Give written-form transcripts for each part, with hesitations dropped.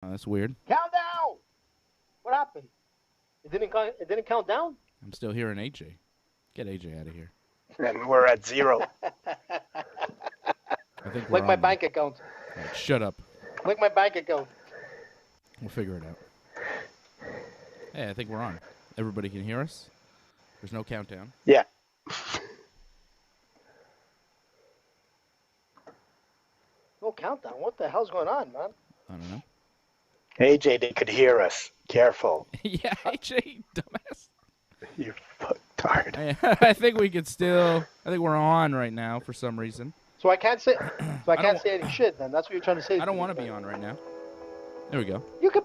Oh, that's weird. Countdown! What happened? It didn't count down? I'm still hearing AJ. Get AJ out of here. And we're at 0. I think we're Like my on now. bank account. All right, shut up. Like my bank account. We'll figure it out. Hey, I think we're on. Everybody can hear us? There's no countdown. Yeah. No countdown. What the hell's going on, man? I don't know. AJ, they could hear us. Careful. Yeah, AJ, dumbass. You fucktard. I think we could still. I think we're on right now for some reason. So I can't say. So I I can't don't- say any shit. Then that's what you're trying to say. I don't want to be on right now. There we go. You could.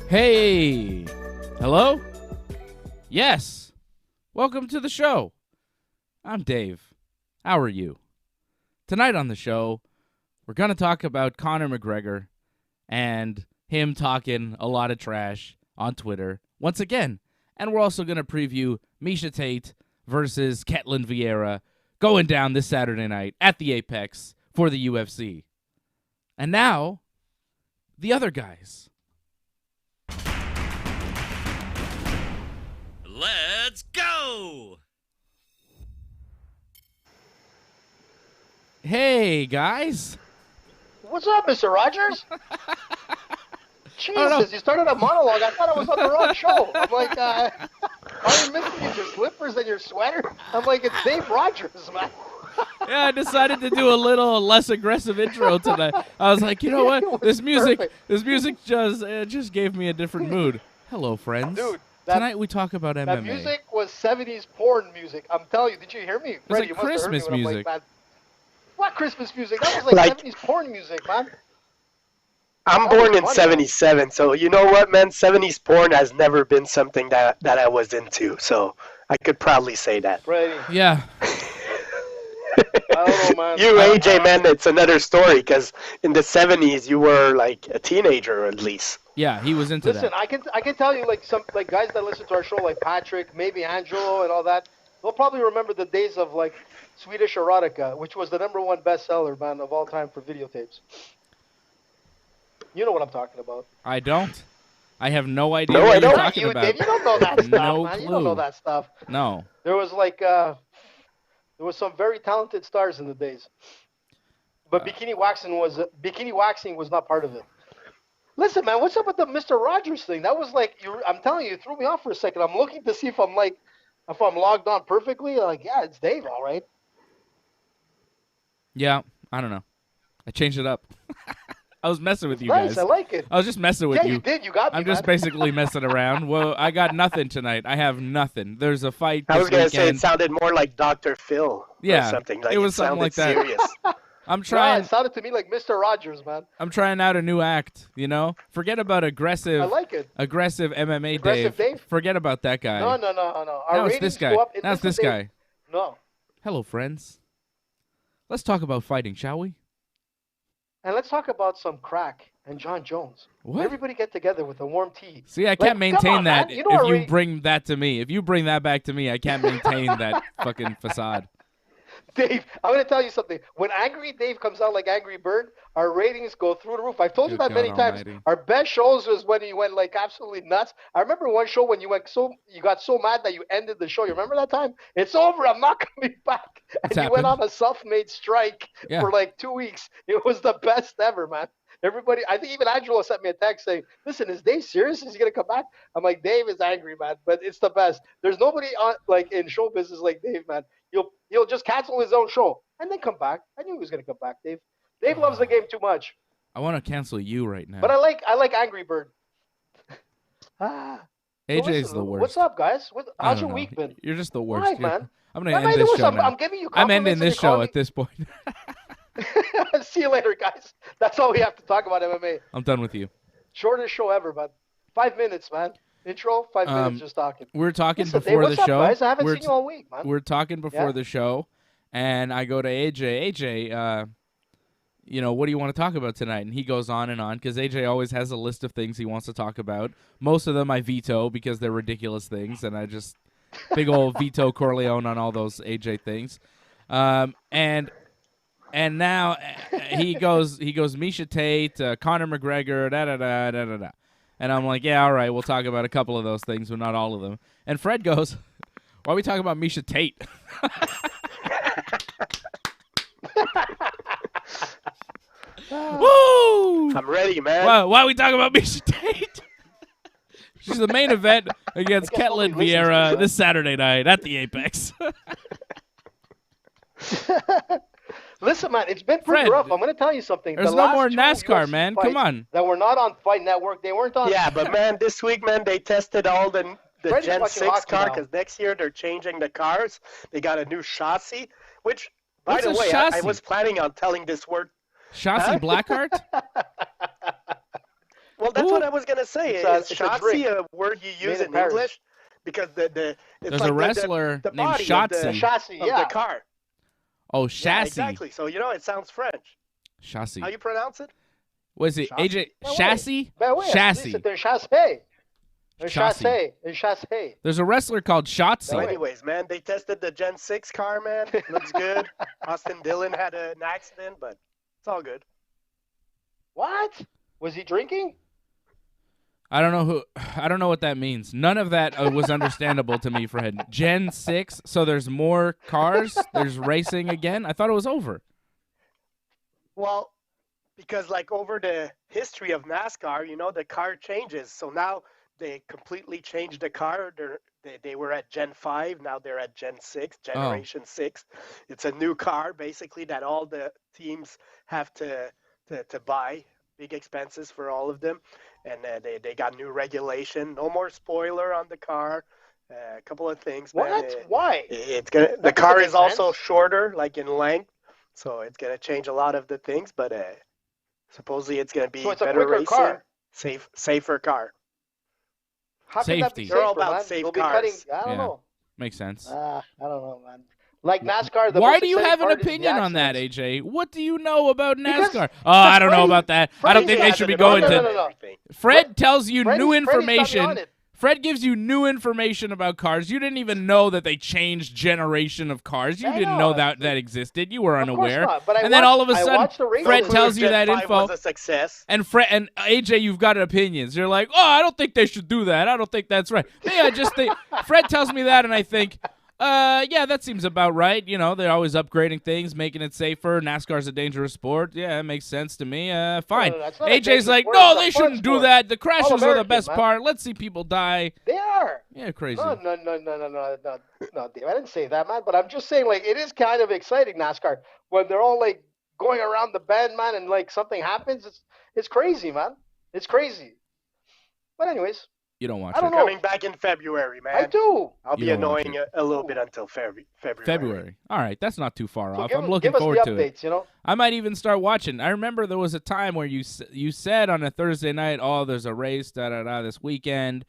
Hey! Hello? Yes! Welcome to the show. I'm Dave. How are you? Tonight on the show, we're going to talk about Conor McGregor and him talking a lot of trash on Twitter once again. And we're also going to preview Miesha Tate versus Ketlen Vieira going down this Saturday night at the Apex for the UFC. And now, the other guys. Let's go! Hey, guys. What's up, Mr. Rogers? Jesus, you started a monologue. I thought I was on the wrong show. I'm like, all you're missing is your slippers and your sweater. I'm like, it's Dave Rogers, man. Yeah, I decided to do a little less aggressive intro tonight. I was like, you know what? This music just gave me a different mood. Hello, friends. Dude, tonight we talk about MMA. That music was 70s porn music. I'm telling you, did you hear me? It was Brady, like you must have heard me Christmas when I'm music. like, man, what Christmas music? That was like 70s porn music, man. I'm born in 77, so you know what, man? 70s porn has never been something that I was into, so I could proudly say that. Brady. Yeah. I don't know, man. You, AJ, man, it's another story, because in the 70s, you were like a teenager at least. Yeah, he was into Listen, that. I can tell you, like, some like guys that listen to our show, like Patrick, maybe Angelo and all that, they'll probably remember the days of, like, Swedish Erotica, which was the #1 bestseller, man, of all time for videotapes. You know what I'm talking about. I don't. I have no idea No, what I you're don't. talking about. Dave, you don't know that stuff, No man. You clue. don't know that stuff. No. There was like there was some very talented stars in the days, but bikini waxing was not part of it. Listen, man, what's up with the Mr. Rogers thing? That was like I'm telling you, it threw me off for a second. I'm looking to see if I'm logged on perfectly. Like, yeah, it's Dave, all right. Yeah, I don't know. I changed it up. I was messing with you Nice, guys. I like it. I was just messing with Yeah, you did. You got me. I'm just man. basically messing around. Well, I got nothing tonight. I have nothing. There's a fight I this was going to say it weekend. sounded more like Dr. Phil Yeah, or something. Like, it was something like that. Serious. I'm Nah, trying. it sounded to me like Mr. Rogers, man. I'm trying out a new act. You know, forget about aggressive. I like it. Aggressive MMA Aggressive Dave? Forget about that guy. No. Our Now it's ratings this guy. go up. Now it's this guy. No. Hello, friends. Let's talk about fighting, shall we? And let's talk about some crack and John Jones. What? Everybody get together with a warm tea. See, I Like, can't come maintain on, that man. You know if our you bring that to me. If you bring that back to me, I can't maintain that fucking facade. Dave, I'm going to tell you something. When Angry Dave comes out like Angry Bird, our ratings go through the roof. I've told you Good that many God times. almighty. Our best shows was when you went like absolutely nuts. I remember one show when you got so mad that you ended the show. You remember that time? It's over. I'm not coming back. And It's you went happened. on a self-made strike Yeah. for like 2 weeks. It was the best ever, man. Everybody, I think even Angelo sent me a text saying, "Listen, is Dave serious? Is he gonna come back?" I'm like, "Dave is angry, man, but it's the best. There's nobody on like in show business like Dave, man. He'll just cancel his own show and then come back. I knew he was gonna come back, Dave. Dave loves the game too much, I want to cancel you right now. but I like Angry Bird. So AJ's listen, the worst. What's up, guys? I How's don't your know. week been? You're just the worst. Why, You're- man? I'm gonna Why am I end this doing show something? now. I'm giving you I'm ending compliments this and you're show calling at this point. me- See you later, guys. That's all we have to talk about MMA. I'm done with you. Shortest show ever, man. 5 minutes, man. Intro, 5 minutes just talking. We're talking Listen, Dave, before what's the up, show. guys? I haven't we're seen you all week, man. We're talking before Yeah? the show, and I go to AJ. AJ, you know, what do you want to talk about tonight? And he goes on and on because AJ always has a list of things he wants to talk about. Most of them I veto because they're ridiculous things, and I just big old veto Corleone on all those AJ things. And now he goes Miesha Tate, Conor McGregor, da. And I'm like, yeah, all right, we'll talk about a couple of those things, but not all of them. And Fred goes, why are we talking about Miesha Tate? Woo! I'm ready, man. Why are we talking about Miesha Tate? She's the main event against I guess nobody Ketlen listens to Vieira that. this Saturday night at the Apex. Listen, man, it's been pretty Fred, rough. I'm going to tell you something. There's The no last more two NASCAR, UFC man. fights Come on. That were not on Fight Network. They weren't on. Yeah, but man, this week, man, they tested all the Freddie's Gen watching 6 hockey car now. because next year they're changing the cars. They got a new chassis, which, by What's the a way, I chassis? was planning on telling this word. Chassis Huh? Blackheart? Well, that's Who? what I was gonna say. It's Is a Shotzi drink a word you use made in in Paris. English? Because it's There's like a wrestler the named body of The Shotzi. chassis, of the car. Oh, Yeah, chassis. exactly. So it sounds French. Chassis. How you pronounce it? Was it Chassis? AJ? Ben oui. Chassis? Ben oui, Chassis. c'est un chassis. Un Chassis. chassis. Un chassis. There's a wrestler called Shotzi. So wait. anyways, man, they tested the Gen 6 car, man. Looks good. Austin Dillon had an accident, but it's all good. What? Was he drinking? I don't know what that means. None of that was understandable to me, Fred. Gen 6, so there's more cars? There's racing again? I thought it was over. Well, because like over the history of NASCAR, the car changes. So now they completely changed the car. They were at Gen 5. Now they're at Gen 6, Generation 6. It's a new car, basically, that all the teams have to buy. Big expenses for all of them. And they got new regulation. No more spoiler on the car. A couple of things. What? Man. Why? The car is also shorter, like in length. So it's going to change a lot of the things. But supposedly it's going to be So it's a better quicker racing. car. Safer car. How can that Safety. be They're safer, all about man? safe They'll be cars. cutting. I don't Yeah. know. Makes sense. I don't know, man. Like NASCAR, the Why most do you exciting have an part is the opinion on that, accidents. AJ? What do you know about Because- NASCAR? Oh, I don't know Freddie- about that. I don't think Freddie they has should be an going opinion to. on No. everything. Fred tells you new Freddie's got me information. on it. Fred gives you new information about cars. You didn't even know that they changed generation of cars. You I didn't know. know that existed. You were Of course unaware. not, but I And then watched- all of a I sudden, watched the races. Fred No tells you Gen that 5 info. was a success. And AJ, you've got opinions. You're like, oh, I don't think they should do that. I don't think that's right. Me, I just think Fred tells me that, and I think, yeah, that seems about right. They're always upgrading things, making it safer. NASCAR's a dangerous sport. Yeah, it makes sense to me. Fine. No, it's not a AJ's dangerous like, sport, no, it's a they fun shouldn't do sport. that. The crashes are the All-American, best man. part. Let's see people die. They are. Yeah, crazy. No, Dave. I didn't say that, man. But I'm just saying, like, it is kind of exciting, NASCAR, when they're all like going around the bend, man, and like something happens. It's crazy, man. It's crazy. But anyways, You don't watch I don't it. know. Coming back in February, man. I do. I'll You be don't watch annoying a little bit until February. February. All right, that's not too far So off. give, I'm looking give us forward the to it. updates, I might even start watching. I remember there was a time where you said on a Thursday night, "Oh, there's a race this weekend,"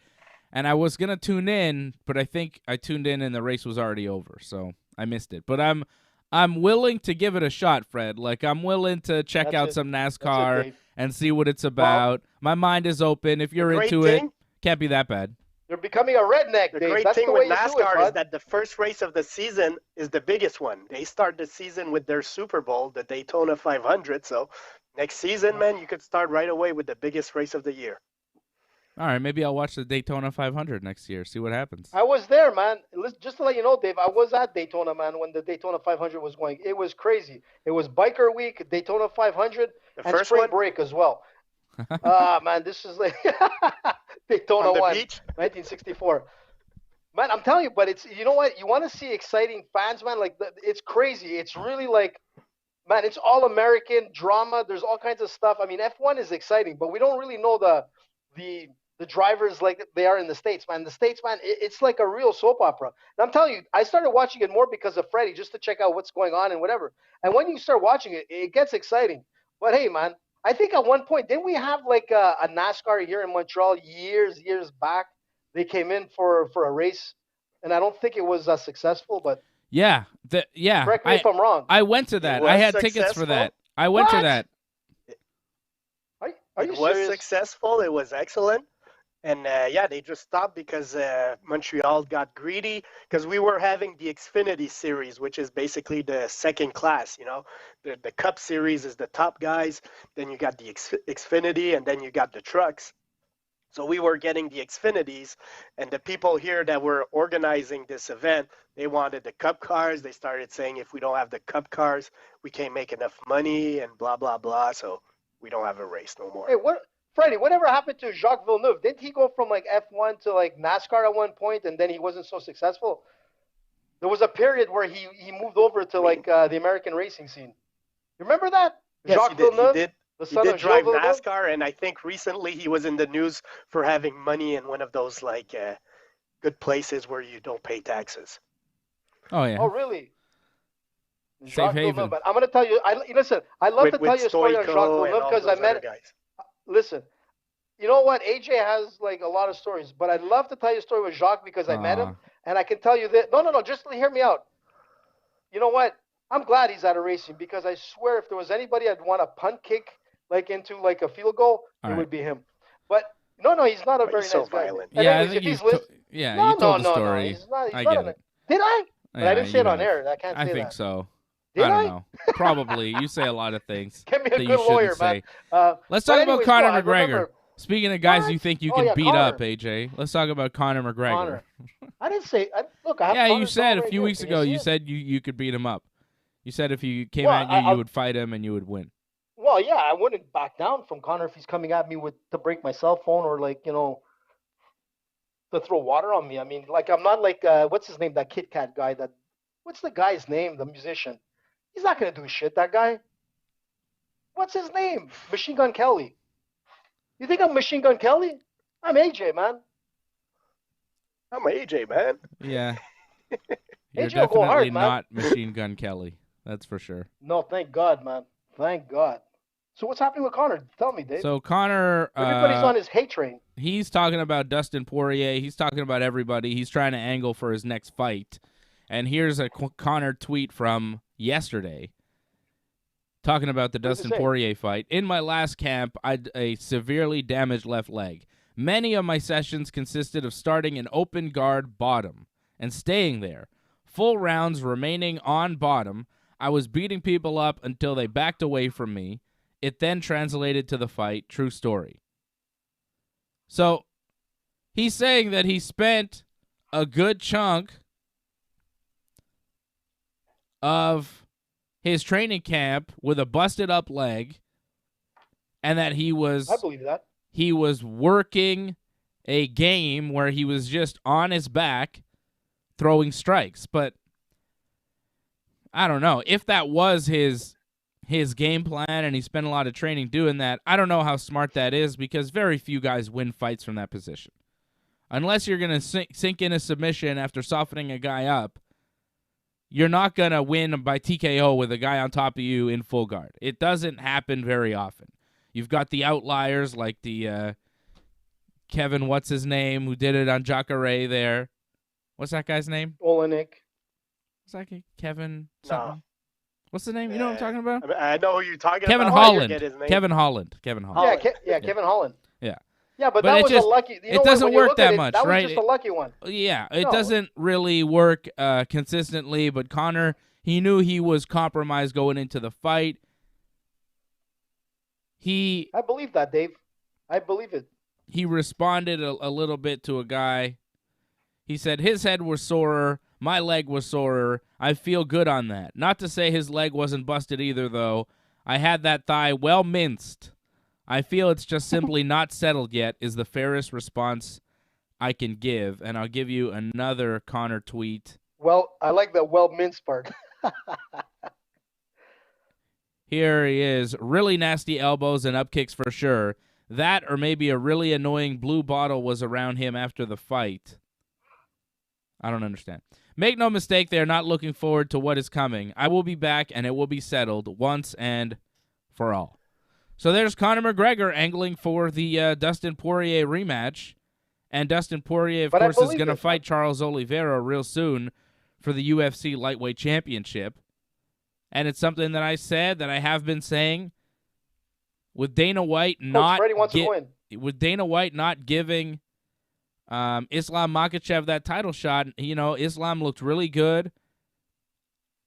and I was gonna tune in, but I think I tuned in and the race was already over, so I missed it. But I'm willing to give it a shot, Fred. Like I'm willing to check That's out it. some That's NASCAR it, Dave. and see what it's about. My mind is open. If you're great into it, thing- can't be that bad. You're becoming a redneck, The Dave. great That's thing the way with you do it, NASCAR is bud. that the first race of the season is the biggest one. They start the season with their Super Bowl, the Daytona 500. So next season, man, you could start right away with the biggest race of the year. All right, maybe I'll watch the Daytona 500 next year. See what happens. I was there, man. Just to let you know, Dave, I was at Daytona, man, when the Daytona 500 was going. It was crazy. It was Biker Week, Daytona 500, The and first Spring one? Break as well. Man, this is like Daytona On the 1, beach? 1964. Man, I'm telling you, but it's, you know what? You want to see exciting fans, man? Like, it's crazy. It's really like, man, it's all American drama. There's all kinds of stuff. I mean, F1 is exciting, but we don't really know the drivers like they are in the States, man. The States, man, it's like a real soap opera. And I'm telling you, I started watching it more because of Freddie, just to check out what's going on and whatever. And when you start watching it, it gets exciting. But hey, man, I think at one point, didn't we have like a NASCAR here in Montreal years back? They came in for a race, and I don't think it was successful, but Yeah, correct me if I'm wrong. I went to that. was I had tickets for successful? that. I went to What? that. Are you It was serious? successful. It was excellent. And yeah, they just stopped because Montreal got greedy because we were having the Xfinity series, which is basically the second class. The Cup series is the top guys. Then you got the Xfinity, and then you got the trucks. So we were getting the Xfinities, and the people here that were organizing this event, they wanted the Cup cars. They started saying if we don't have the Cup cars, we can't make enough money and blah, blah, blah. So we don't have a race no more. Hey, Freddie, whatever happened to Jacques Villeneuve? Didn't he go from like F1 to like NASCAR at one point, and then he wasn't so successful? There was a period where he moved over to like the American racing scene. You remember that? Yes, Jacques he did. Villeneuve, He the son did of drive Gilles Villeneuve? NASCAR, and I think recently he was in the news for having money in one of those like good places where you don't pay taxes. Oh yeah. Oh, really? Safe Jacques haven. Villeneuve. But I'm gonna tell you. Listen. I love to tell you a story on Jacques Stoico and Villeneuve all because I those met. other guys. Listen, You know what? AJ has like a lot of stories, but I'd love to tell you a story with Jacques because I met him, and I can tell you that. No. Just hear me out. You know what? I'm glad he's out of racing because I swear if there was anybody I'd want to punt kick like into like a field goal, it would be him. But no, he's not a very nice guy. Yeah, anyways, I think you told the story. He's not. I get it. Did I? But Yeah, I didn't say it on have. air. I can't say that. I think so. Did I don't know. Probably. You say a lot of things. Get me a that good you shouldn't lawyer, say. man. Let's talk about Conor McGregor. Remember, Speaking of guys you think you can beat Conor. up, AJ, let's talk about Conor McGregor. Conor. I didn't say. Look, I have yeah, Conor you said a right few here. weeks Can ago. see You it? said you could beat him up. You said if he came at you, you would fight him and you would win. Well, yeah, I wouldn't back down from Conor if he's coming at me to break my cell phone or like to throw water on me. I mean, like I'm not like what's his name? That Kit Kat guy. What's the guy's name? The musician. He's not gonna do shit. That guy. What's his name? Machine Gun Kelly. You think I'm Machine Gun Kelly? I'm AJ, man. I'm AJ, man. Yeah. You're AJ will go hard, definitely man. not Machine Gun Kelly. That's for sure. No, thank God, man. Thank God. So what's happening with Conor? Tell me, Dave. So Conor, everybody's on his hate train. He's talking about Dustin Poirier. He's talking about everybody. He's trying to angle for his next fight. And here's a Conor tweet from yesterday talking about the Dustin Poirier fight. In my last camp, I had a severely damaged left leg. Many of my sessions consisted of starting an open guard bottom and staying there. Full rounds remaining on bottom. I was beating people up until they backed away from me. It then translated to the fight. True story. So he's saying that he spent a good chunk of his training camp with a busted up leg and that he was I believe that. He was working a game where he was just on his back throwing strikes. But I don't know. If that was his game plan and he spent a lot of training doing that, I don't know how smart that is because very few guys win fights from that position. Unless you're going to sink in a submission after softening a guy up, you're not going to win by TKO with a guy on top of you in full guard. It doesn't happen very often. You've got the outliers like the Kevin, what's his name, who did it on Jacare there. What's that guy's name? Olenek. What's that guy? Kevin something? No. What's the name? You know what I'm talking about? I know who you're talking Kevin about. Holland. Kevin Holland. Yeah, Kevin Holland. Yeah. Yeah, but that was a lucky. It doesn't work that much, that right? was just a lucky one. Yeah, it doesn't really work consistently. But Conor, he knew he was compromised going into the fight. I believe that, Dave. I believe it. He responded a little bit to a guy. He said his head was sorer, my leg was sorer. I feel good on that. Not to say his leg wasn't busted either, though. I had that thigh well minced. I feel it's just simply not settled yet is the fairest response I can give. And I'll give you another Conor tweet. Well, I like the well minced part. Here he is. Really nasty elbows and up kicks for sure. That or maybe a really annoying blue bottle was around him after the fight. I don't understand. Make no mistake, they are not looking forward to what is coming. I will be back, and it will be settled once and for all. So there's Conor McGregor angling for the Dustin Poirier rematch. And Dustin Poirier, of course, is going to fight Charles Oliveira real soon for the UFC Lightweight Championship. And it's something that I said, that I have been saying, with Dana White not giving Islam Makhachev that title shot. Islam looked really good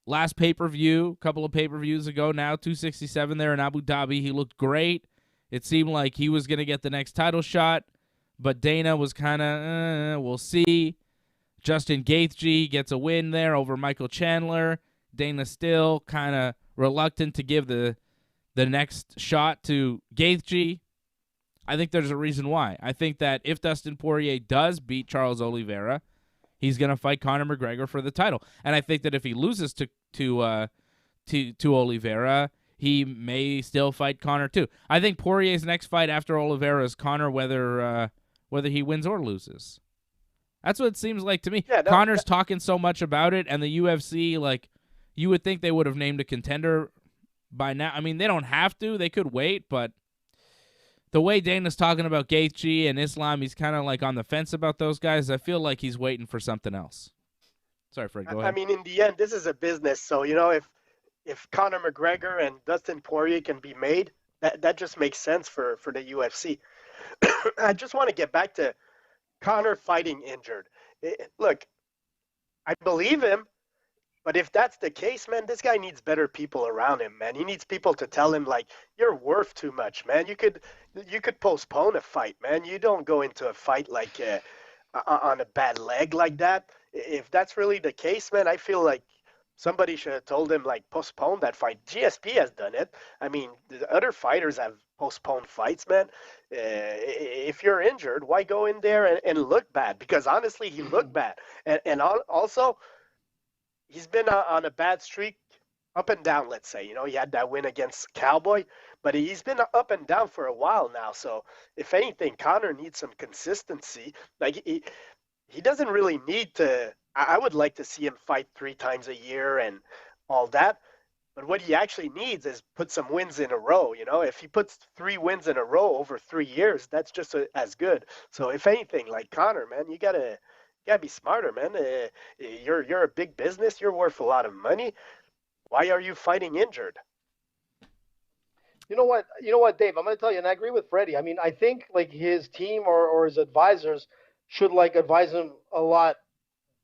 last pay-per-view, a couple of pay-per-views ago now, 267 there in Abu Dhabi. He looked great. It seemed like he was going to get the next title shot, but Dana was kind of, we'll see. Justin Gaethje gets a win there over Michael Chandler. Dana still kind of reluctant to give the next shot to Gaethje. I think there's a reason why. I think that if Dustin Poirier does beat Charles Oliveira, he's going to fight Conor McGregor for the title. And I think that if he loses to Oliveira, he may still fight Conor too. I think Poirier's next fight after Oliveira is Conor, whether he wins or loses. That's what it seems like to me. Yeah, Conor's talking so much about it, and the UFC, like, you would think they would have named a contender by now. I mean, they don't have to. They could wait, but the way Dana's talking about Gaethje and Islam, he's kind of like on the fence about those guys. I feel like he's waiting for something else. Sorry, Fred, go ahead. I mean, in the end, this is a business. So, if Conor McGregor and Dustin Poirier can be made, that just makes sense for the UFC. I just want to get back to Conor fighting injured. Look, I believe him, but if that's the case, man, this guy needs better people around him, man. He needs people to tell him, like, you're worth too much, man. You could postpone a fight, man. You don't go into a fight like on a bad leg like that. If that's really the case, man, I feel like somebody should have told him, like, postpone that fight. GSP has done it. I mean, the other fighters have postponed fights, man. If you're injured, why go in there and look bad? Because honestly, he looked bad. And also, he's been on a bad streak, up and down, let's say. He had that win against Cowboy, but he's been up and down for a while now. So if anything, Conor needs some consistency. Like, he doesn't really need to. I would like to see him fight 3 times a year and all that. But what he actually needs is put some wins in a row. If he puts 3 wins in a row over 3 years, that's just as good. So if anything, like Conor, man, you gotta be smarter, man. You're a big business. You're worth a lot of money. Why are you fighting injured? You know what, Dave? I'm going to tell you, and I agree with Freddie. I mean, I think like his team or his advisors should like advise him a lot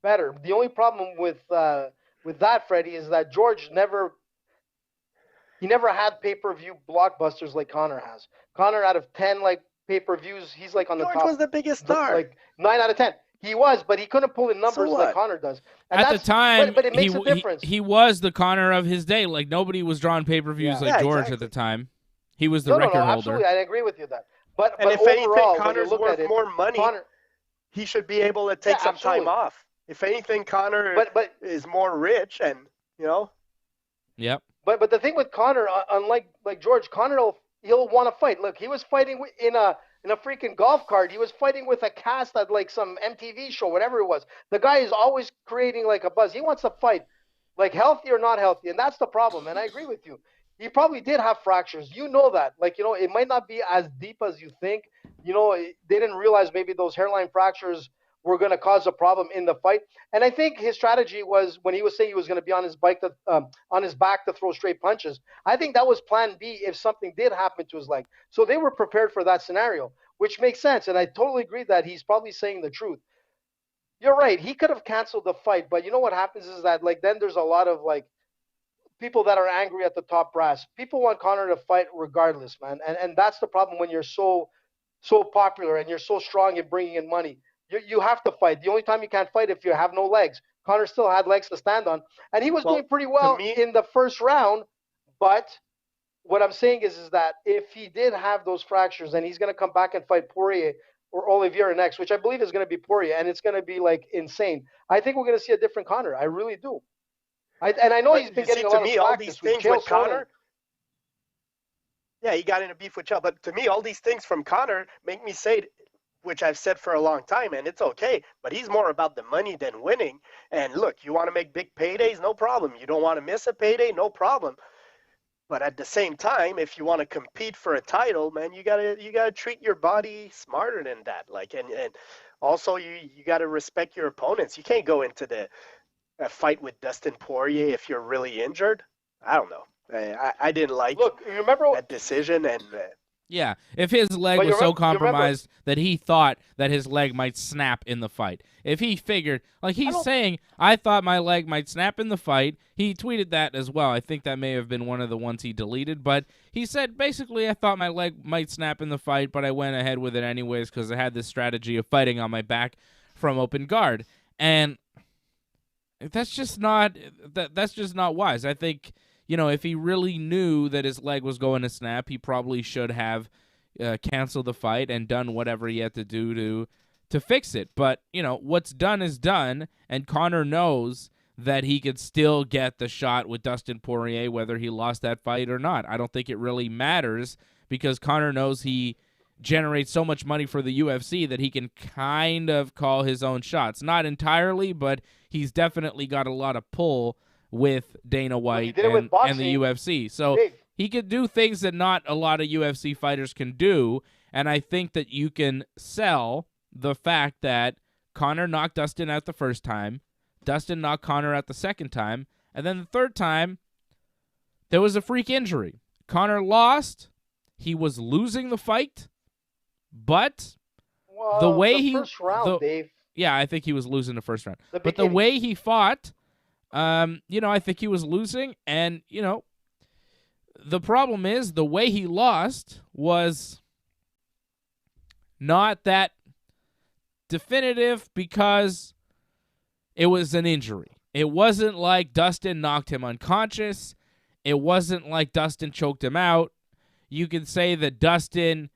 better. The only problem with that, Freddie, is that George never had pay-per-view blockbusters like Conor has. Conor, out of 10 like pay-per-views, he's like on the top. George was the biggest star. Like 9 out of 10. He was, but he couldn't pull in numbers like Conor does. And at the time, but it makes a difference. He was the Conor of his day. Like, nobody was drawing pay-per-views like George exactly. At the time. He was the record holder. Absolutely, I agree with you that. But if overall, anything, Conor's worth more money. He should be able to take some time off. If anything, Conor is more rich, and Yep. But the thing with Conor, unlike George, Conor he'll want to fight. Look, he was fighting in a freaking golf cart. He was fighting with a cast at like some MTV show, whatever it was. The guy is always creating like a buzz. He wants to fight, like healthy or not healthy, and that's the problem. And I agree with you. He probably did have fractures. You know that. Like, it might not be as deep as you think. They didn't realize maybe those hairline fractures were going to cause a problem in the fight. And I think his strategy was when he was saying he was going to be on his back to throw straight punches. I think that was plan B if something did happen to his leg. So they were prepared for that scenario, which makes sense. And I totally agree that he's probably saying the truth. You're right. He could have canceled the fight. But you know what happens is that then there's a lot of people that are angry at the top brass. People want Conor to fight regardless, man. And that's the problem when you're so popular and you're so strong in bringing in money. You have to fight. The only time you can't fight if you have no legs. Conor still had legs to stand on. And he was doing pretty well in the first round. But what I'm saying is that if he did have those fractures and he's going to come back and fight Poirier or Oliveira next, which I believe is going to be Poirier, and it's going to be insane, I think we're going to see a different Conor. I really do. And I know he's been getting a lot of practice all these things with Conor. Yeah, he got in a beef with Chael. But to me, all these things from Conor make me say, which I've said for a long time, and it's okay, but he's more about the money than winning. And look, you want to make big paydays, no problem. You don't want to miss a payday, no problem. But at the same time, if you want to compete for a title, man, you gotta treat your body smarter than that. And also you gotta respect your opponents. You can't go into a fight with Dustin Poirier if you're really injured. I don't know. I didn't like that decision. And yeah, if his leg was so compromised that he thought that his leg might snap in the fight. If he figured, he's saying, I thought my leg might snap in the fight. He tweeted that as well. I think that may have been one of the ones he deleted. But he said, basically, I thought my leg might snap in the fight, but I went ahead with it anyways because I had this strategy of fighting on my back from open guard. And that's just not wise. I think, if he really knew that his leg was going to snap, he probably should have canceled the fight and done whatever he had to do to fix it. But, what's done is done, and Conor knows that he could still get the shot with Dustin Poirier whether he lost that fight or not. I don't think it really matters because Conor knows he generates so much money for the UFC that he can kind of call his own shots. Not entirely, but he's definitely got a lot of pull with Dana White and the UFC. So He could do things that not a lot of UFC fighters can do, and I think that you can sell the fact that Conor knocked Dustin out the first time, Dustin knocked Conor out the second time, and then the third time, there was a freak injury. Conor lost. He was losing the fight, but the way he first round, Dave. Yeah, I think he was losing the first round. But the way he fought, I think he was losing, and the problem is the way he lost was not that definitive because it was an injury. It wasn't like Dustin knocked him unconscious. It wasn't like Dustin choked him out. You could say that Dustin,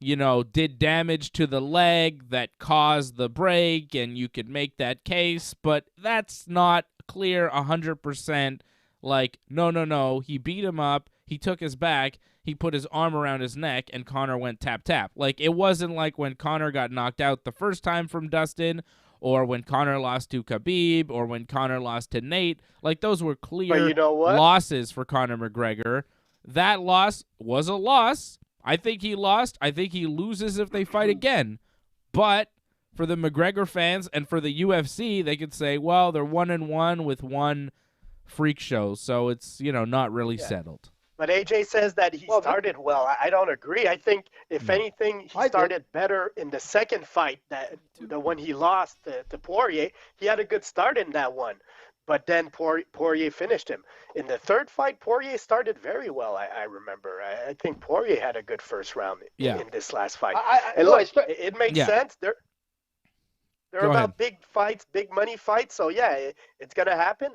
did damage to the leg that caused the break, and you could make that case, but that's not clear 100%. Like, no, he beat him up, he took his back, he put his arm around his neck, and Conor went tap. Like, it wasn't like when Conor got knocked out the first time from Dustin, or when Conor lost to Khabib, or when Conor lost to Nate. Like, those were clear losses for Conor McGregor. That loss was a loss. I think he lost. I think he loses if they fight again. But for the McGregor fans and for the UFC, they could say, well, they're 1-1 with one freak show, so it's, not really settled. But AJ says that he started well. I don't agree. I think, if anything, he started better in the second fight, the one he lost to Poirier. He had a good start in that one. But then Poirier finished him. In the third fight, Poirier started very well, I remember. I think Poirier had a good first round in this last fight. It makes sense. They're about big fights, big money fights. So, it's going to happen.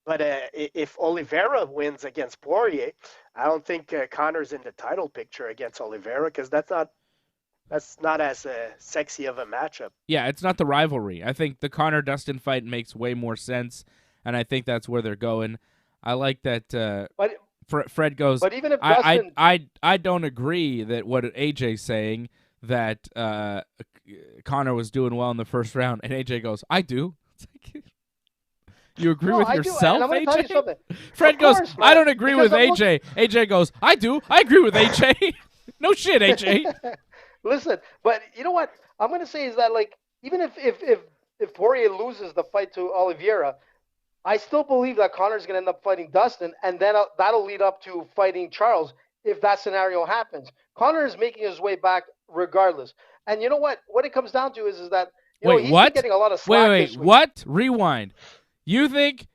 But if Oliveira wins against Poirier, I don't think Conor's in the title picture against Oliveira, because that's not as sexy of a matchup. Yeah, it's not the rivalry. I think the Conor-Dustin fight makes way more sense, and I think that's where they're going. I like that Fred goes, but even if Dustin... I don't agree that what AJ's saying, that Conor was doing well in the first round, and AJ goes, I do. It's like... You agree with yourself, AJ? Fred goes, man, I don't agree with AJ. AJ goes, I do. I agree with AJ. No shit, AJ. Listen, but you know what I'm going to say is that, like, even if Poirier loses the fight to Oliveira, I still believe that Conor's going to end up fighting Dustin, and then that'll lead up to fighting Charles if that scenario happens. Conor is making his way back regardless. And you know what? What it comes down to is that he's been getting a lot of slack this week. What? Rewind. You think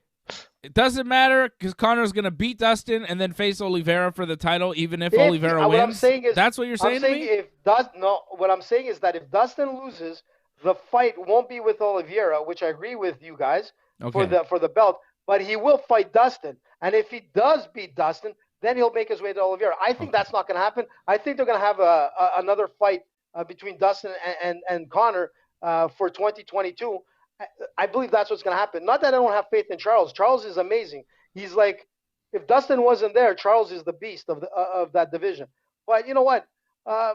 it doesn't matter because Conor's going to beat Dustin and then face Oliveira for the title, even if Oliveira wins? I'm saying is, that's what you're saying to me? What I'm saying is that if Dustin loses, the fight won't be with Oliveira, which I agree with you guys, for the belt, but he will fight Dustin. And if he does beat Dustin, then he'll make his way to Oliveira. I think that's not going to happen. I think they're going to have another fight between Dustin and Conor for 2022. I believe that's what's going to happen. Not that I don't have faith in Charles. Charles is amazing. He's like, if Dustin wasn't there, Charles is the beast of that division. But you know what? I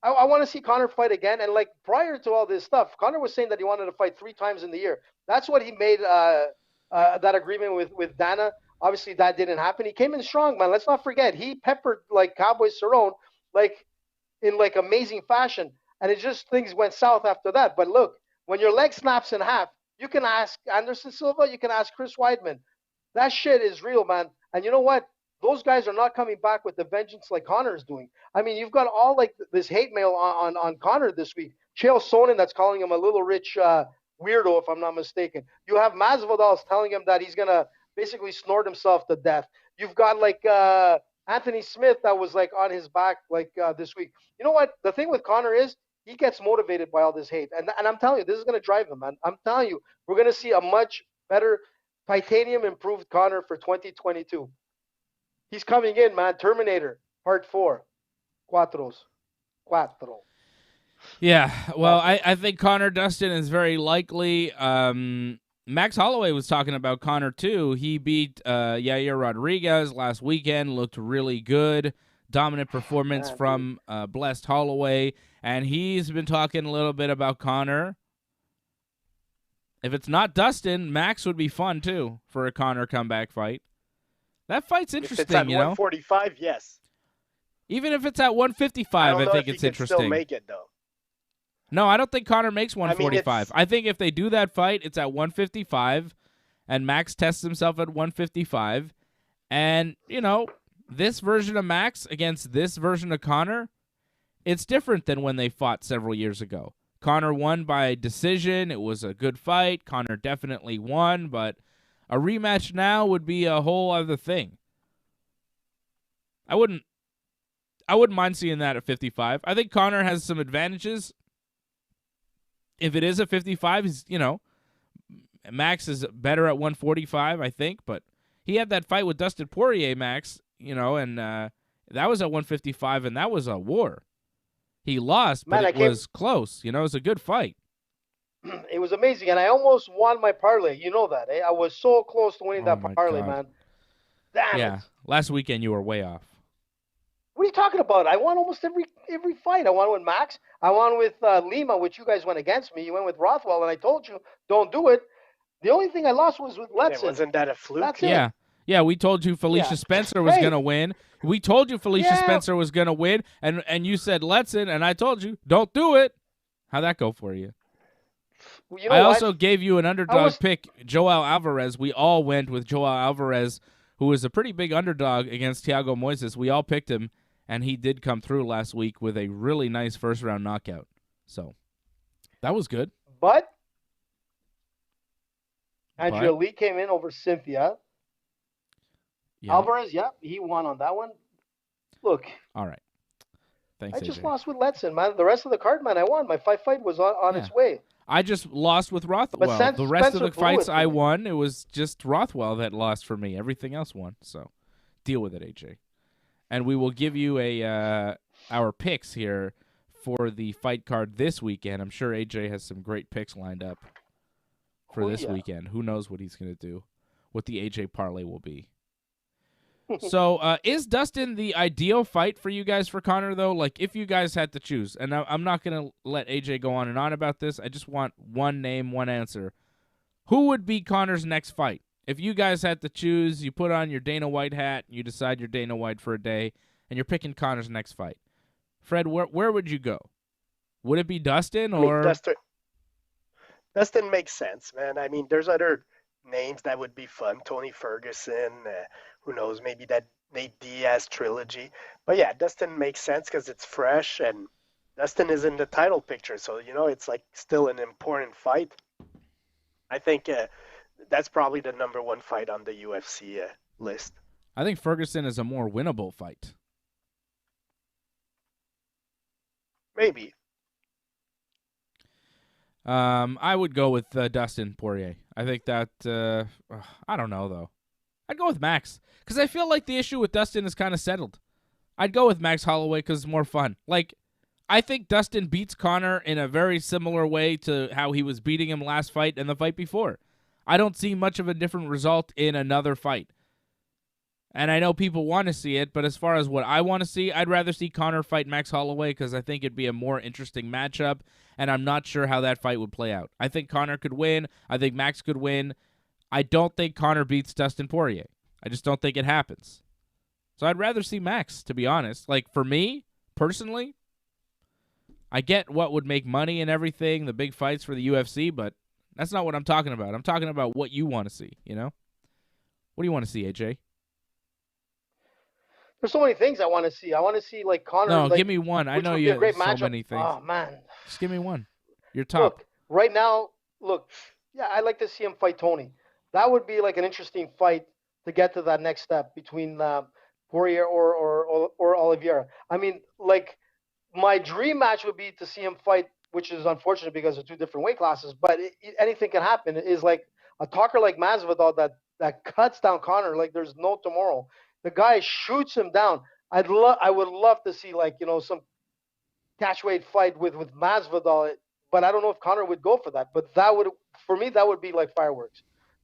want to see Conor fight again. And like prior to all this stuff, Conor was saying that he wanted to fight 3 times in the year. That's what he made that agreement with Dana. Obviously, that didn't happen. He came in strong, man. Let's not forget. He peppered like Cowboy Cerrone in amazing fashion. And it just things went south after that. But look, when your leg snaps in half, you can ask Anderson Silva, you can ask Chris Weidman. That shit is real, man. And you know what? Those guys are not coming back with the vengeance like Conor is doing. I mean, you've got all this hate mail on Conor this week. Chael Sonnen that's calling him a little rich weirdo, if I'm not mistaken. You have Masvidal's telling him that he's going to basically snort himself to death. You've got Anthony Smith that was on his back this week. You know what? The thing with Conor is, he gets motivated by all this hate. And I'm telling you, this is going to drive him, man. I'm telling you, we're going to see a much better titanium-improved Conor for 2022. He's coming in, man. Terminator, Part 4. Cuatro. Yeah, well, I think Conor-Dustin is very likely. Max Holloway was talking about Conor, too. He beat Yair Rodriguez last weekend, looked really good. Dominant performance from Blessed Holloway. And he's been talking a little bit about Conor. If it's not Dustin, Max would be fun, too, for a Conor comeback fight. That fight's If it's interesting, at you know. 145, yes. Even if it's at I 155, don't I know think if it's he could still interesting. make it though. No, I don't think Conor makes 145. it's- I think if they do that fight, it's at 155, and Max tests himself at 155. And, you know, this version of Max against this version of Conor, it's different than when they fought several years ago. Conor won by decision. It was a good fight. Conor definitely won, but a rematch now would be a whole other thing. I wouldn't mind seeing that at 55. I think Conor has some advantages. If it is a 55, he's, you know, Max is better at 145, I think, but he had that fight with Dustin Poirier, Max, you know, and that was at 155, and that was a war. He lost, but it was close. You know, it was a good fight. It was amazing, and I almost won my parlay. You know that, eh? I was so close to winning that parlay, man. Damn it. Last weekend you were way off. What are you talking about? I won almost every fight. I won with Max. I won with Lima, which you guys went against me. You went with Rothwell, and I told you, don't do it. The only thing I lost was with Lutz. Wasn't that a fluke? That's it. Yeah, we told you Felicia Spencer was going to win. We told you Felicia Spencer was going to win, and you said Letson, and I told you, don't do it. How'd that go for you? Well, you know I also gave you an underdog pick, Joel Alvarez. We all went with Joel Alvarez, who was a pretty big underdog against Thiago Moises. We all picked him, and he did come through last week with a really nice first-round knockout. So that was good. But Andrea Lee came in over Cynthia. Yeah. Alvarez, he won on that one. Look. All right. Thanks, I just lost with Letson, man. The rest of the card, man, I won. My fight was on its way. I just lost with Rothwell. The rest of the fights I won, it was just Rothwell that lost for me. Everything else won. So deal with it, AJ. And we will give you our picks here for the fight card this weekend. I'm sure AJ has some great picks lined up for this weekend. Who knows what he's going to do, what the AJ parlay will be. So is Dustin the ideal fight for you guys for Conor, though? Like, if you guys had to choose, and I'm not going to let AJ go on and on about this. I just want one name, one answer. Who would be Conor's next fight? If you guys had to choose, you put on your Dana White hat, you decide you're Dana White for a day, and you're picking Conor's next fight. Fred, where would you go? Would it be Dustin or? Dustin makes sense, man. I mean, there's other names that would be fun. Tony Ferguson, who knows, maybe that Nate Diaz trilogy. But yeah, Dustin makes sense because it's fresh, and Dustin is in the title picture. So, you know, it's like still an important fight. I think that's probably the number one fight on the UFC list. I think Ferguson is a more winnable fight. Maybe. I would go with Dustin Poirier. I think that, I don't know, though. I'd go with Max, because I feel like the issue with Dustin is kind of settled. I'd go with Max Holloway because it's more fun. Like, I think Dustin beats Conor in a very similar way to how he was beating him last fight and the fight before. I don't see much of a different result in another fight. And I know people want to see it, but as far as what I want to see, I'd rather see Conor fight Max Holloway because I think it'd be a more interesting matchup, and I'm not sure how that fight would play out. I think Conor could win. I think Max could win. I don't think Conor beats Dustin Poirier. I just don't think it happens. So I'd rather see Max, to be honest. Like, for me, personally, I get what would make money and everything, the big fights for the UFC, but that's not what I'm talking about. I'm talking about what you want to see, you know? What do you want to see, AJ? There's so many things I want to see. I want to see, like, Conor. No, like, give me one. I know you have so many things. Oh, man. Just give me one. Your top. Look, right now, I'd like to see him fight Tony. That would be, like, an interesting fight to get to that next step between Poirier or Oliveira. I mean, like, my dream match would be to see him fight, which is unfortunate because of two different weight classes, but anything can happen. Is like a talker like Masvidal that cuts down Conor like there's no tomorrow. The guy shoots him down. I would love to see, like, you know, some catchweight fight with Masvidal, but I don't know if Conor would go for that. But that would, for me, that would be like fireworks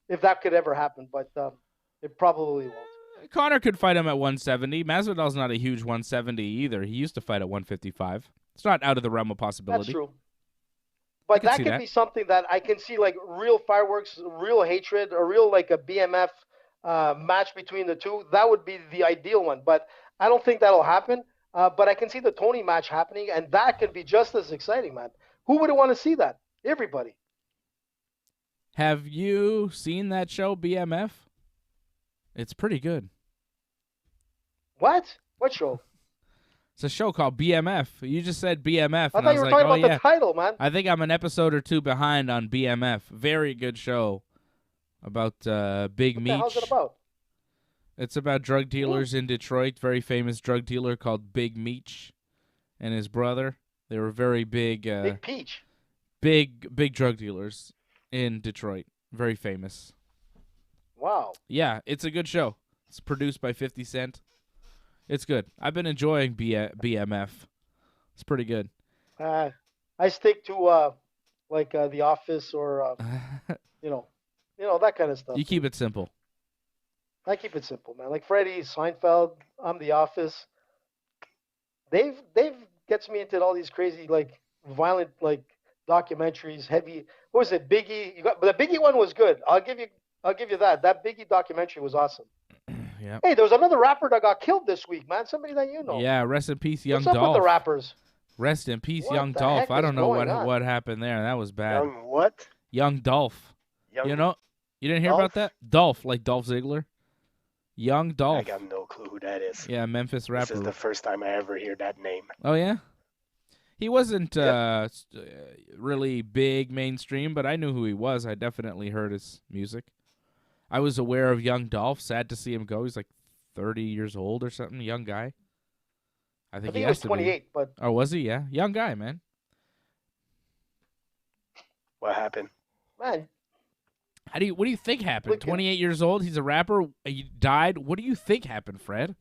if that could ever happen. But it probably won't. Conor could fight him at 170. Masvidal's not a huge 170 either. He used to fight at 155. It's not out of the realm of possibility. That's true. But that could be something that I can see, like real fireworks, real hatred, or real like a BMF match between the two. That would be the ideal one, but I don't think that'll happen. But I can see the Tony match happening, and that can be just as exciting, man. Who wouldn't want to see that? Everybody. Have you seen that show, BMF? It's pretty good. What? What show? It's a show called BMF. You just said BMF. I thought you were talking about the title, man. I think I'm an episode or two behind on BMF. Very good show about Big Meech. What the hell's it about? It's about drug dealers in Detroit. Very famous drug dealer called Big Meech and his brother. They were very big. Big Peach. Big drug dealers in Detroit. Very famous. Wow. Yeah, it's a good show. It's produced by 50 Cent. It's good. I've been enjoying BMF. It's pretty good. I stick to The Office or you know that kind of stuff. You keep it simple. I keep it simple, man. Like Freddie, Seinfeld, I'm The Office. Dave gets me into all these crazy violent documentaries. Heavy. What was it? Biggie. But the Biggie one was good. I'll give you that. That Biggie documentary was awesome. Yeah. Hey, there was another rapper that got killed this week, man. Somebody that you know. Yeah, rest in peace, Young What's Dolph. up with the rappers? Rest in peace, What Young the Dolph. heck I is don't know going on? what happened there. That was bad. Young what? Young Dolph. Young You know, you didn't hear about that? Dolph, like Dolph Ziggler. Young Dolph. I got no clue who that is. Yeah, Memphis rapper. This is the first time I ever hear that name. Oh yeah. He wasn't really big mainstream, but I knew who he was. I definitely heard his music. I was aware of Young Dolph. Sad to see him go. He's like 30 years old or something. Young guy. I think he was 28, but oh, was he? Yeah, young guy, man. What happened? man, What do you think happened? Look at- 28 years old. He's a rapper. He died. What do you think happened, Fred?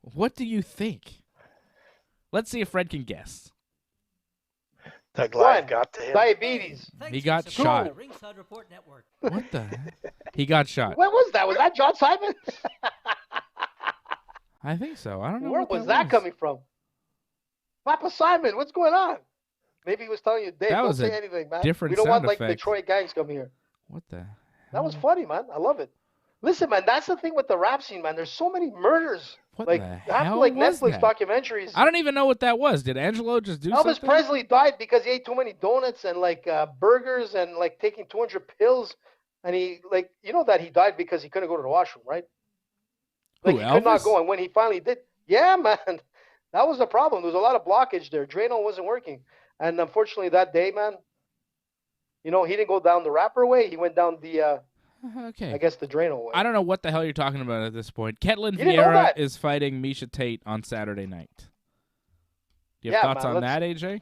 What do you think? Let's see if Fred can guess. Tug One, Life got to him. diabetes. He got shot. Ringside Report Network. What the heck? He got shot. What was that? Was that John Simon? I think so. I don't know. Where what was that coming from? Papa Simon, what's going on? Maybe he was telling you, Dave, That don't was say a anything, man. different We don't want sound effect. Detroit gangs coming here. What the? That was funny, man. I love it. Listen, man, that's the thing with the rap scene, man. There's so many murders. What Like the half hell like was Netflix that? documentaries. I don't even know what that was. Did Angelo just do Elvis something? Presley died because he ate too many donuts and burgers and taking 200 pills, and he that he died because he couldn't go to the washroom, right? Who, He could not Elvis? go, and when he finally did, yeah, man, that was the problem. There was a lot of blockage there. Drano wasn't working, and unfortunately that day, man, he didn't go down the rapper way. He went down the Okay. I guess the Drano way. I don't know what the hell you're talking about at this point. Ketlen You didn't know Vieira that? is fighting Miesha Tate on Saturday night. Do you have Yeah, thoughts man, on that, AJ?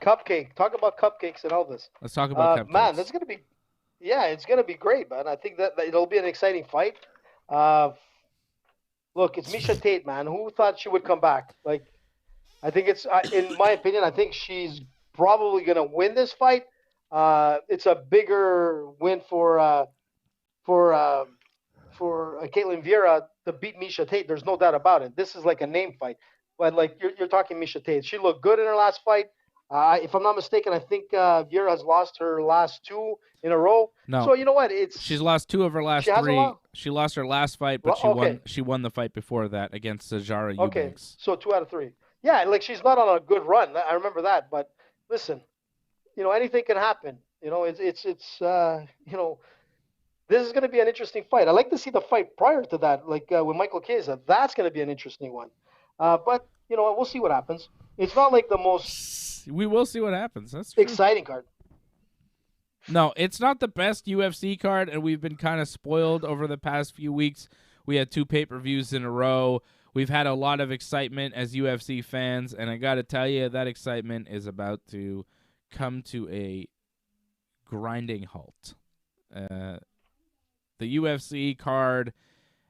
Cupcake. Talk about cupcakes and all this. Let's talk about cupcakes. Man, that's gonna be, it's gonna be great, man. I think that it'll be an exciting fight. Look, it's Miesha Tate, man. Who thought she would come back? I think it's, in my opinion, I think she's probably gonna win this fight. It's a bigger win for Ketlen Vieira to beat Miesha Tate. There's no doubt about it. This is like a name fight. But you're talking Miesha Tate. She looked good in her last fight. If I'm not mistaken, I think Vieira has lost her last 2 in a row. No. So you know what? She's lost 2 of her last She hasn't 3. lost? She lost her last fight, but Okay. she won the fight before that against Zara Okay, Eubanks. so 2 out of 3. Yeah, she's not on a good run. I remember that. But listen, anything can happen. It's this is going to be an interesting fight. I like to see the fight prior to that, with Michael Chiesa. That's going to be an interesting one. But we'll see what happens. It's not like the most We will see what happens. That's true. exciting card. No, it's not the best UFC card, and we've been kind of spoiled over the past few weeks. We had 2 pay-per-views in a row. We've had a lot of excitement as UFC fans, and I got to tell you, that excitement is about to come to a grinding halt. The UFC card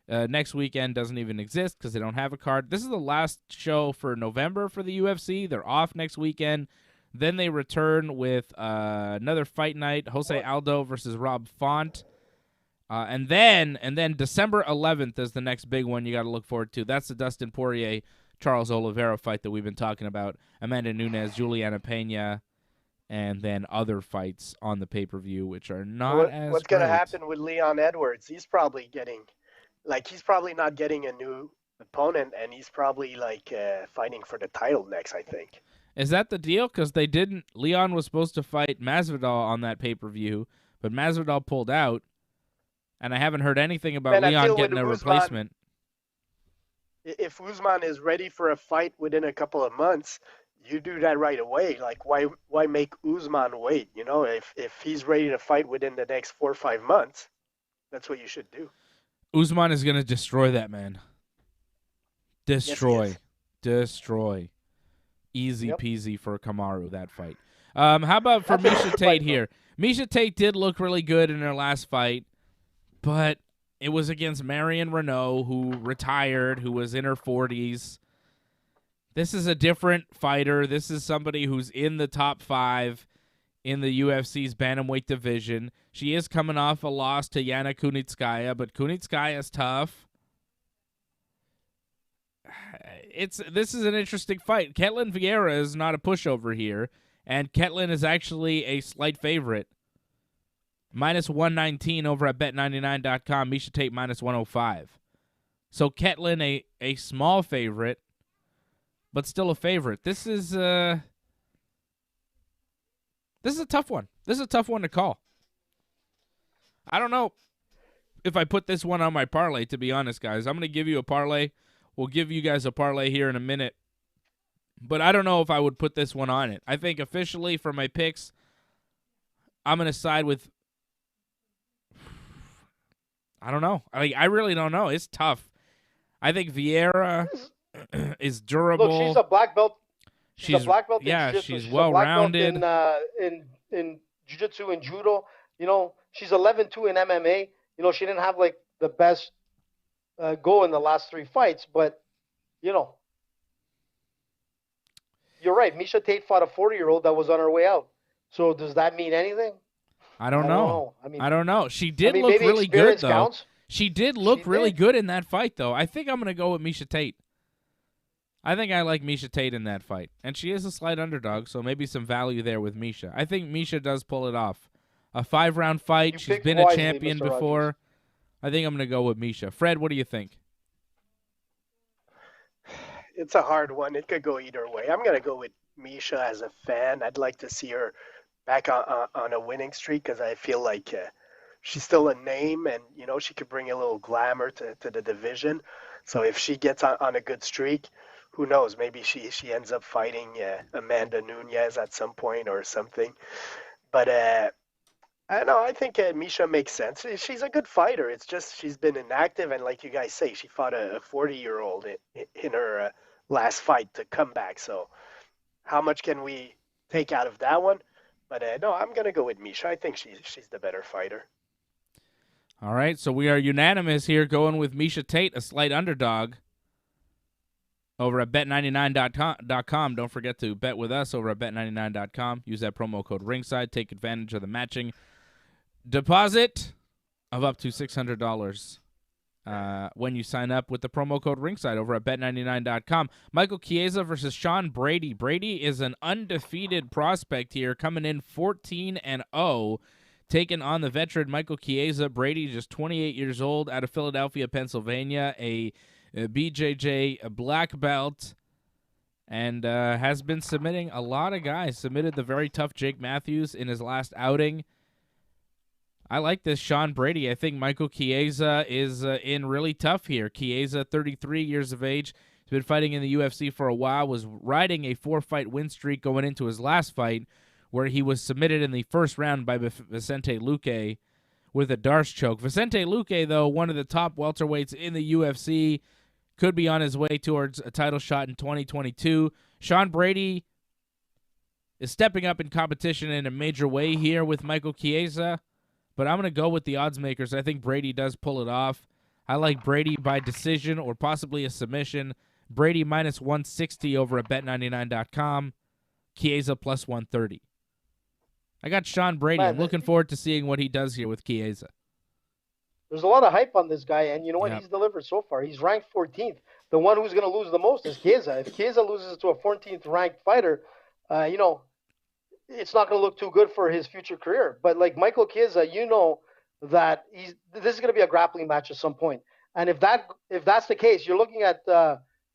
next weekend doesn't even exist because they don't have a card. This is the last show for November for the UFC. They're off next weekend. Then they return with another fight night, Jose Aldo versus Rob Font. And then December 11th is the next big one you got to look forward to. That's the Dustin Poirier, Charles Oliveira fight that we've been talking about. Amanda Nunes, Juliana Pena, and then other fights on the pay-per-view, which are not as What's going to great. happen with Leon Edwards? He's probably not getting a new opponent, and he's probably fighting for the title next, I think. Is that the deal? Because they didn't. Leon was supposed to fight Masvidal on that pay-per-view, but Masvidal pulled out, and I haven't heard anything about Man, I Leon feel getting with a Usman, replacement. If Usman is ready for a fight within a couple of months, you do that right away. Like, why make Usman wait? You know, if he's ready to fight within the next 4 or 5 months, that's what you should do. Usman is going to destroy that man. Destroy. Yes, Destroy. Easy Yep. peasy for Kamaru, that fight. How about for That's a Miesha good Tate fight, here? Miesha Tate did look really good in her last fight, but it was against Marion Renault, who retired, who was in her 40s. This is a different fighter. This is somebody who's in the top 5 in the UFC's bantamweight division. She is coming off a loss to Yana Kunitskaya, but Kunitskaya's tough. This is an interesting fight. Ketlen Vieira is not a pushover here, and Ketlen is actually a slight favorite. Minus 119 over at Bet99.com. Miesha Tate minus 105. So Ketlen a small favorite, but still a favorite. This is a tough one. This is a tough one to call. I don't know if I put this one on my parlay, to be honest, guys. I'm going to give you a parlay. We'll give you guys a parlay here in a minute. But I don't know if I would put this one on it. I think officially for my picks, I'm going to side with... I don't know. I really don't know. It's tough. I think Vieira is durable. Look, she's a black belt. She's a black belt. Yeah, in she's a black belt well-rounded. in jiu-jitsu and judo. You know, she's 11-2 in MMA. You know, she didn't have like the best go in the last 3 fights, but you know, you're right. Miesha Tate fought a 40-year-old that was on her way out. So does that mean anything? I don't know. I don't know. She did look maybe really good, experience though. counts. She did look She really did. good in that fight, though. I think I'm going to go with Miesha Tate. I think I like Miesha Tate in that fight. And she is a slight underdog, so maybe some value there with Miesha. I think Miesha does pull it off. A 5-round fight. You She's picked been a wisely, champion Mr. before. Rogers. I think I'm going to go with Miesha. Fred, what do you think? It's a hard one. It could go either way. I'm going to go with Miesha as a fan. I'd like to see her back on a winning streak because I feel like she's still a name and, you know, she could bring a little glamour to the division. So if she gets on a good streak, who knows? Maybe she ends up fighting Amanda Nunes at some point or something. But I don't know. I think Miesha makes sense. She's a good fighter. It's just she's been inactive. And like you guys say, she fought a 40-year-old in her last fight to come back. So how much can we take out of that one? But no, I'm going to go with Miesha. I think she's the better fighter. All right, so we are unanimous here going with Miesha Tate, a slight underdog, over at Bet99.com. Don't forget to bet with us over at Bet99.com. Use that promo code Ringside. Take advantage of the matching deposit of up to $600 when you sign up with the promo code Ringside over at Bet99.com. Michael Chiesa versus Sean Brady. Brady is an undefeated prospect here, coming in 14-0. Taking on the veteran Michael Chiesa. Brady, just 28 years old, out of Philadelphia, Pennsylvania, a BJJ black belt, and has been submitting a lot of guys. Submitted the very tough Jake Matthews in his last outing. I like this Sean Brady. I think Michael Chiesa is in really tough here. Chiesa, 33 years of age, has been fighting in the UFC for a while, was riding a 4-fight win streak going into his last fight, where he was submitted in the first round by Vicente Luque with a Darce choke. Vicente Luque, though, one of the top welterweights in the UFC, could be on his way towards a title shot in 2022. Sean Brady is stepping up in competition in a major way here with Michael Chiesa, but I'm going to go with the odds makers. I think Brady does pull it off. I like Brady by decision or possibly a submission. Brady minus 160 over at Bet99.com. Chiesa plus 130. I got Sean Brady. Man, I'm looking forward to seeing what he does here with Chiesa. There's a lot of hype on this guy, and you know what? Yep. He's delivered so far. He's ranked 14th. The one who's going to lose the most is Chiesa. If Chiesa loses to a 14th ranked fighter, you know, it's not going to look too good for his future career. But like Michael Chiesa, you know that this is going to be a grappling match at some point. And if that's the case, you're looking at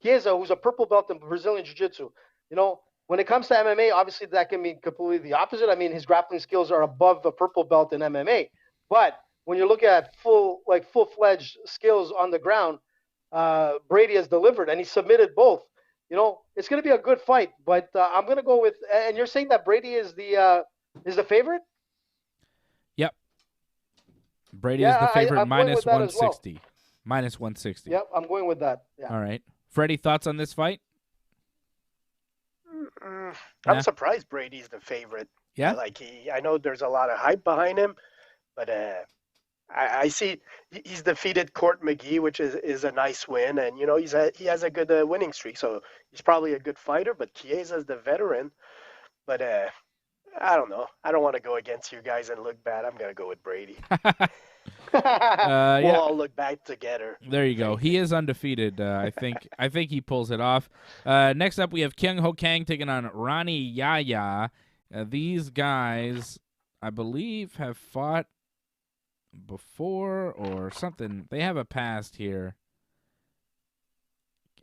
Chiesa, who's a purple belt in Brazilian Jiu-Jitsu. You know, when it comes to MMA, obviously that can mean completely the opposite. I mean, his grappling skills are above the purple belt in MMA. But when you're looking at full-fledged skills on the ground, Brady has delivered, and he submitted both. You know, it's going to be a good fight, but I'm going to go with. And you're saying that Brady is the favorite? Yep. Brady is the favorite, I'm going with that as well. -160. -160. Yep, I'm going with that. Yeah. All right. Freddie, thoughts on this fight? I'm surprised Brady's the favorite. Yeah. I know there's a lot of hype behind him, but I see he's defeated Court McGee, which is a nice win, and you know he has a good winning streak, so he's probably a good fighter. But Chiesa's the veteran, but I don't know. I don't want to go against you guys and look bad. I'm gonna go with Brady. We'll all look back together. There you go. He is undefeated. I think he pulls it off. Next up, we have Kyung-Ho Kang taking on Ronnie Yaya. These guys, I believe, have fought before or something. They have a past here.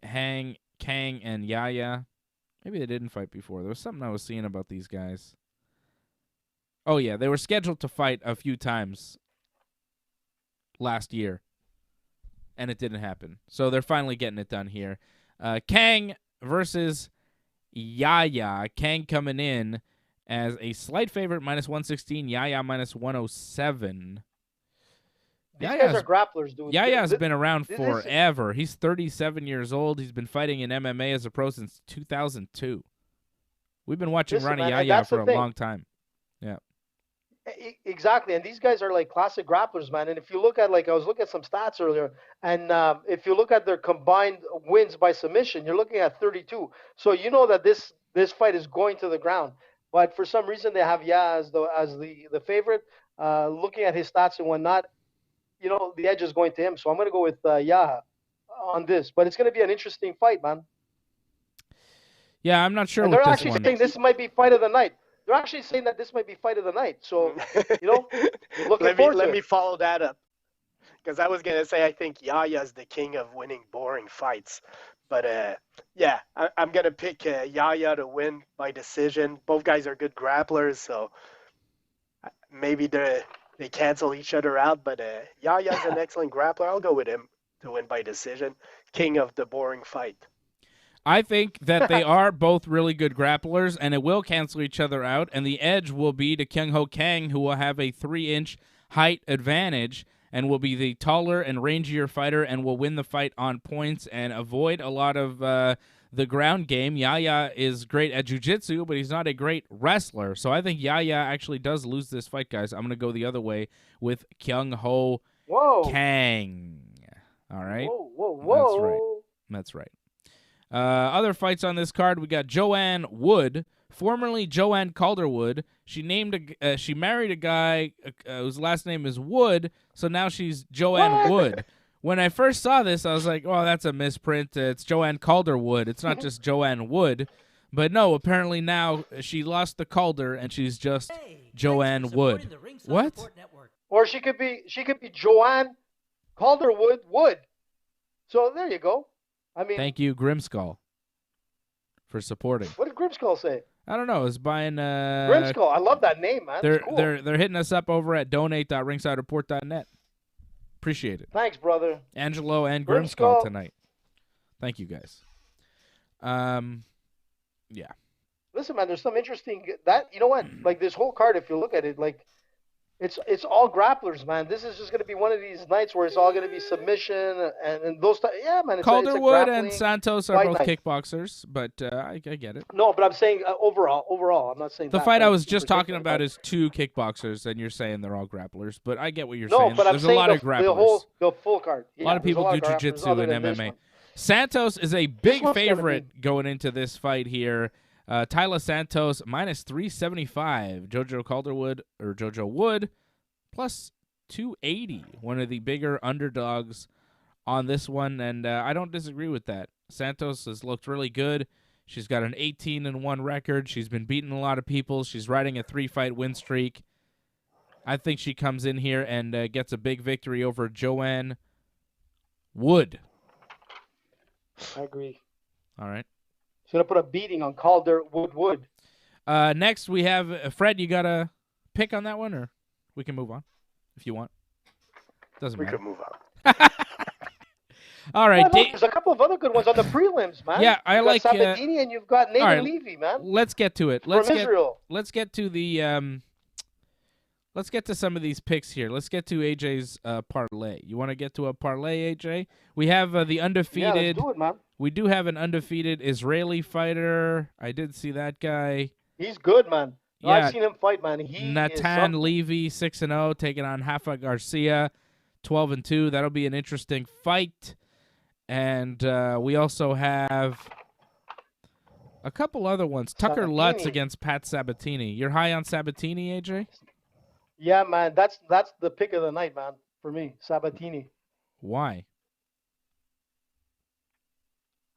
Kang and Yaya. Maybe they didn't fight before. There was something I was seeing about these guys. Oh, yeah. They were scheduled to fight a few times last year, and it didn't happen. So they're finally getting it done here. Kang versus Yaya. Kang coming in as a slight favorite, -116. Yaya -107. These guys are grapplers, dude. Yaya's been around forever. He's 37 years old. He's been fighting in MMA as a pro since 2002. We've been watching Ronnie Yaya for a long time. Yeah. Exactly, and these guys are like classic grapplers, man. And if you look at, I was looking at some stats earlier, and if you look at their combined wins by submission, you're looking at 32. So you know that this fight is going to the ground. But for some reason, they have Yaya as the favorite. Looking at his stats and whatnot, you know, the edge is going to him. So I'm going to go with Yaya on this. But it's going to be an interesting fight, man. Yeah, I'm not sure. And they're actually saying this might be fight of the night. They're actually saying that this might be fight of the night. So, you know, let me follow that up. Because I was going to say I think Yaya's the king of winning boring fights. But, yeah, I'm going to pick Yaya to win by decision. Both guys are good grapplers, so maybe they cancel each other out. But Yaya's an excellent grappler. I'll go with him to win by decision. King of the boring fight. I think that they are both really good grapplers, and it will cancel each other out, and the edge will be to Kyung-Ho Kang, who will have a 3-inch height advantage and will be the taller and rangier fighter and will win the fight on points and avoid a lot of the ground game. Yaya is great at jiu-jitsu, but he's not a great wrestler, so I think Yaya actually does lose this fight, guys. I'm going to go the other way with Kyung-Ho Kang. All right? Whoa. That's right. Other fights on this card, we got Joanne Wood, formerly Joanne Calderwood. She married a guy whose last name is Wood, so now she's Joanne Wood. When I first saw this, I was like, oh, that's a misprint. It's Joanne Calderwood. It's not just Joanne Wood. But no, apparently now she lost the Calder, and she's just Joanne Wood. What? Or she could be Joanne Calderwood Wood. So there you go. I mean, thank you, Grimskull, for supporting. What did Grimskull say? I don't know. I was buying Grimskull. I love that name, man. They're cool. they're hitting us up over at donate.ringsidereport.net. Appreciate it. Thanks, brother. Angelo and Grimskull tonight. Thank you, guys. Yeah. Listen, man, there's some interesting you know what? Like this whole card, if you look at it, like it's all grapplers, man. This is just going to be one of these nights where it's all going to be submission and those. Yeah, man. Calderwood and Santos are both kickboxers, but I get it. No, but I'm saying overall, I'm not saying the fight I was just talking about is 2 kickboxers, and you're saying they're all grapplers. But I get what you're saying. No, but I'm saying a lot of grapplers. The full card. Yeah, a lot of people do jiu-jitsu and MMA. Santos is a big favorite going into this fight here. Tyler Santos -375. Jojo Wood plus 280. One of the bigger underdogs on this one, and I don't disagree with that. Santos has looked really good. She's got an 18-1 record. She's been beating a lot of people. She's riding a 3-fight win streak. I think she comes in here and gets a big victory over Joanne Wood. I agree. All right. She's going to put a beating on Calder Wood. Next, we have Fred. You got a pick on that one, or we can move on if you want. Doesn't matter. We could move on. All right. Well, there's a couple of other good ones on the prelims, man. Yeah, I like Sabatini and you've got Nathan right, Levy, man. Let's get to it. From Israel. Let's get to the let's get to some of these picks here. Let's get to AJ's parlay. You want to get to a parlay, AJ? We have the undefeated. Yeah, let's do it, man. We do have an undefeated Israeli fighter. I did see that guy. He's good, man. No, Yeah. I've seen him fight, man. He Natan is Levy, 6-0, taking on Rafa Garcia, 12-2. That'll be an interesting fight. And we also have a couple other ones. Tucker Sabatini. Lutz against Pat Sabatini. You're high on Sabatini, AJ? Yeah, man. That's the pick of the night, man, for me. Sabatini. Why?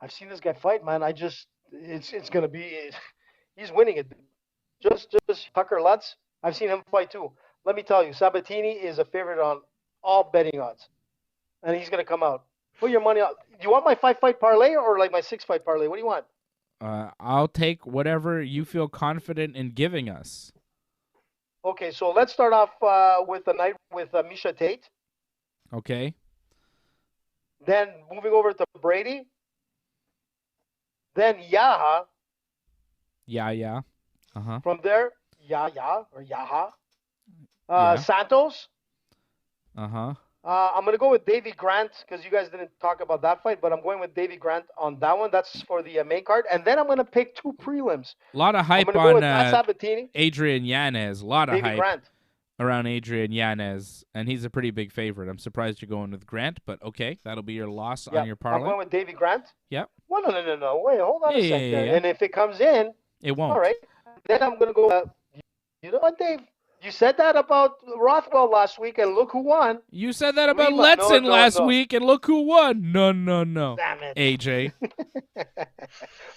I've seen this guy fight, man. It's gonna be. He's winning it. Just Tucker Lutz. I've seen him fight too. Let me tell you, Sabatini is a favorite on all betting odds, and he's gonna come out. Put your money on. Do you want my 5-fight parlay or like my 6-fight parlay? What do you want? I'll take whatever you feel confident in giving us. Okay, so let's start off with the night with Miesha Tate. Okay. Then moving over to Brady. Then Yaha. Yeah. Uh-huh. From there, Yaya or Yaha. Yeah. Santos. Uh-huh. I'm going to go with Davy Grant because you guys didn't talk about that fight, but I'm going with Davy Grant on that one. That's for the main card. And then I'm going to pick 2 prelims. A lot of I'm hype going to go on with Pat Sabatini, Adrian Yanez. A lot of Davy hype Grant. around Adrian Yanez, and he's a pretty big favorite. I'm surprised you're going with Grant, but okay, that'll be your loss on your I'm parlay. going with Davy Grant. Yep. Well, no. Wait, hold on a second. Yeah. And if it comes in, It won't. all right, then I'm going to go. You know what, Dave? You said that about Rothwell last week, and look who won. You said that about Lima. Letson No. last week, and look who won. No. Damn it. AJ.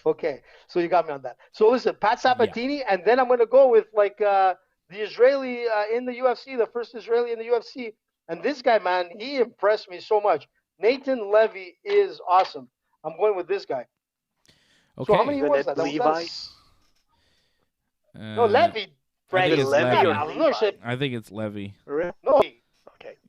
Okay, so you got me on that. So listen, Pat Sabatini, and then I'm going to go with like the Israeli in the UFC, the first Israeli in the UFC. And this guy, man, he impressed me so much. Nathan Levy is awesome. I'm going with this guy. Okay. So how many Isn't was it that? That was Levi? No, Levy. I think it's Levy. No, I think it's Levy. Really? no. Okay.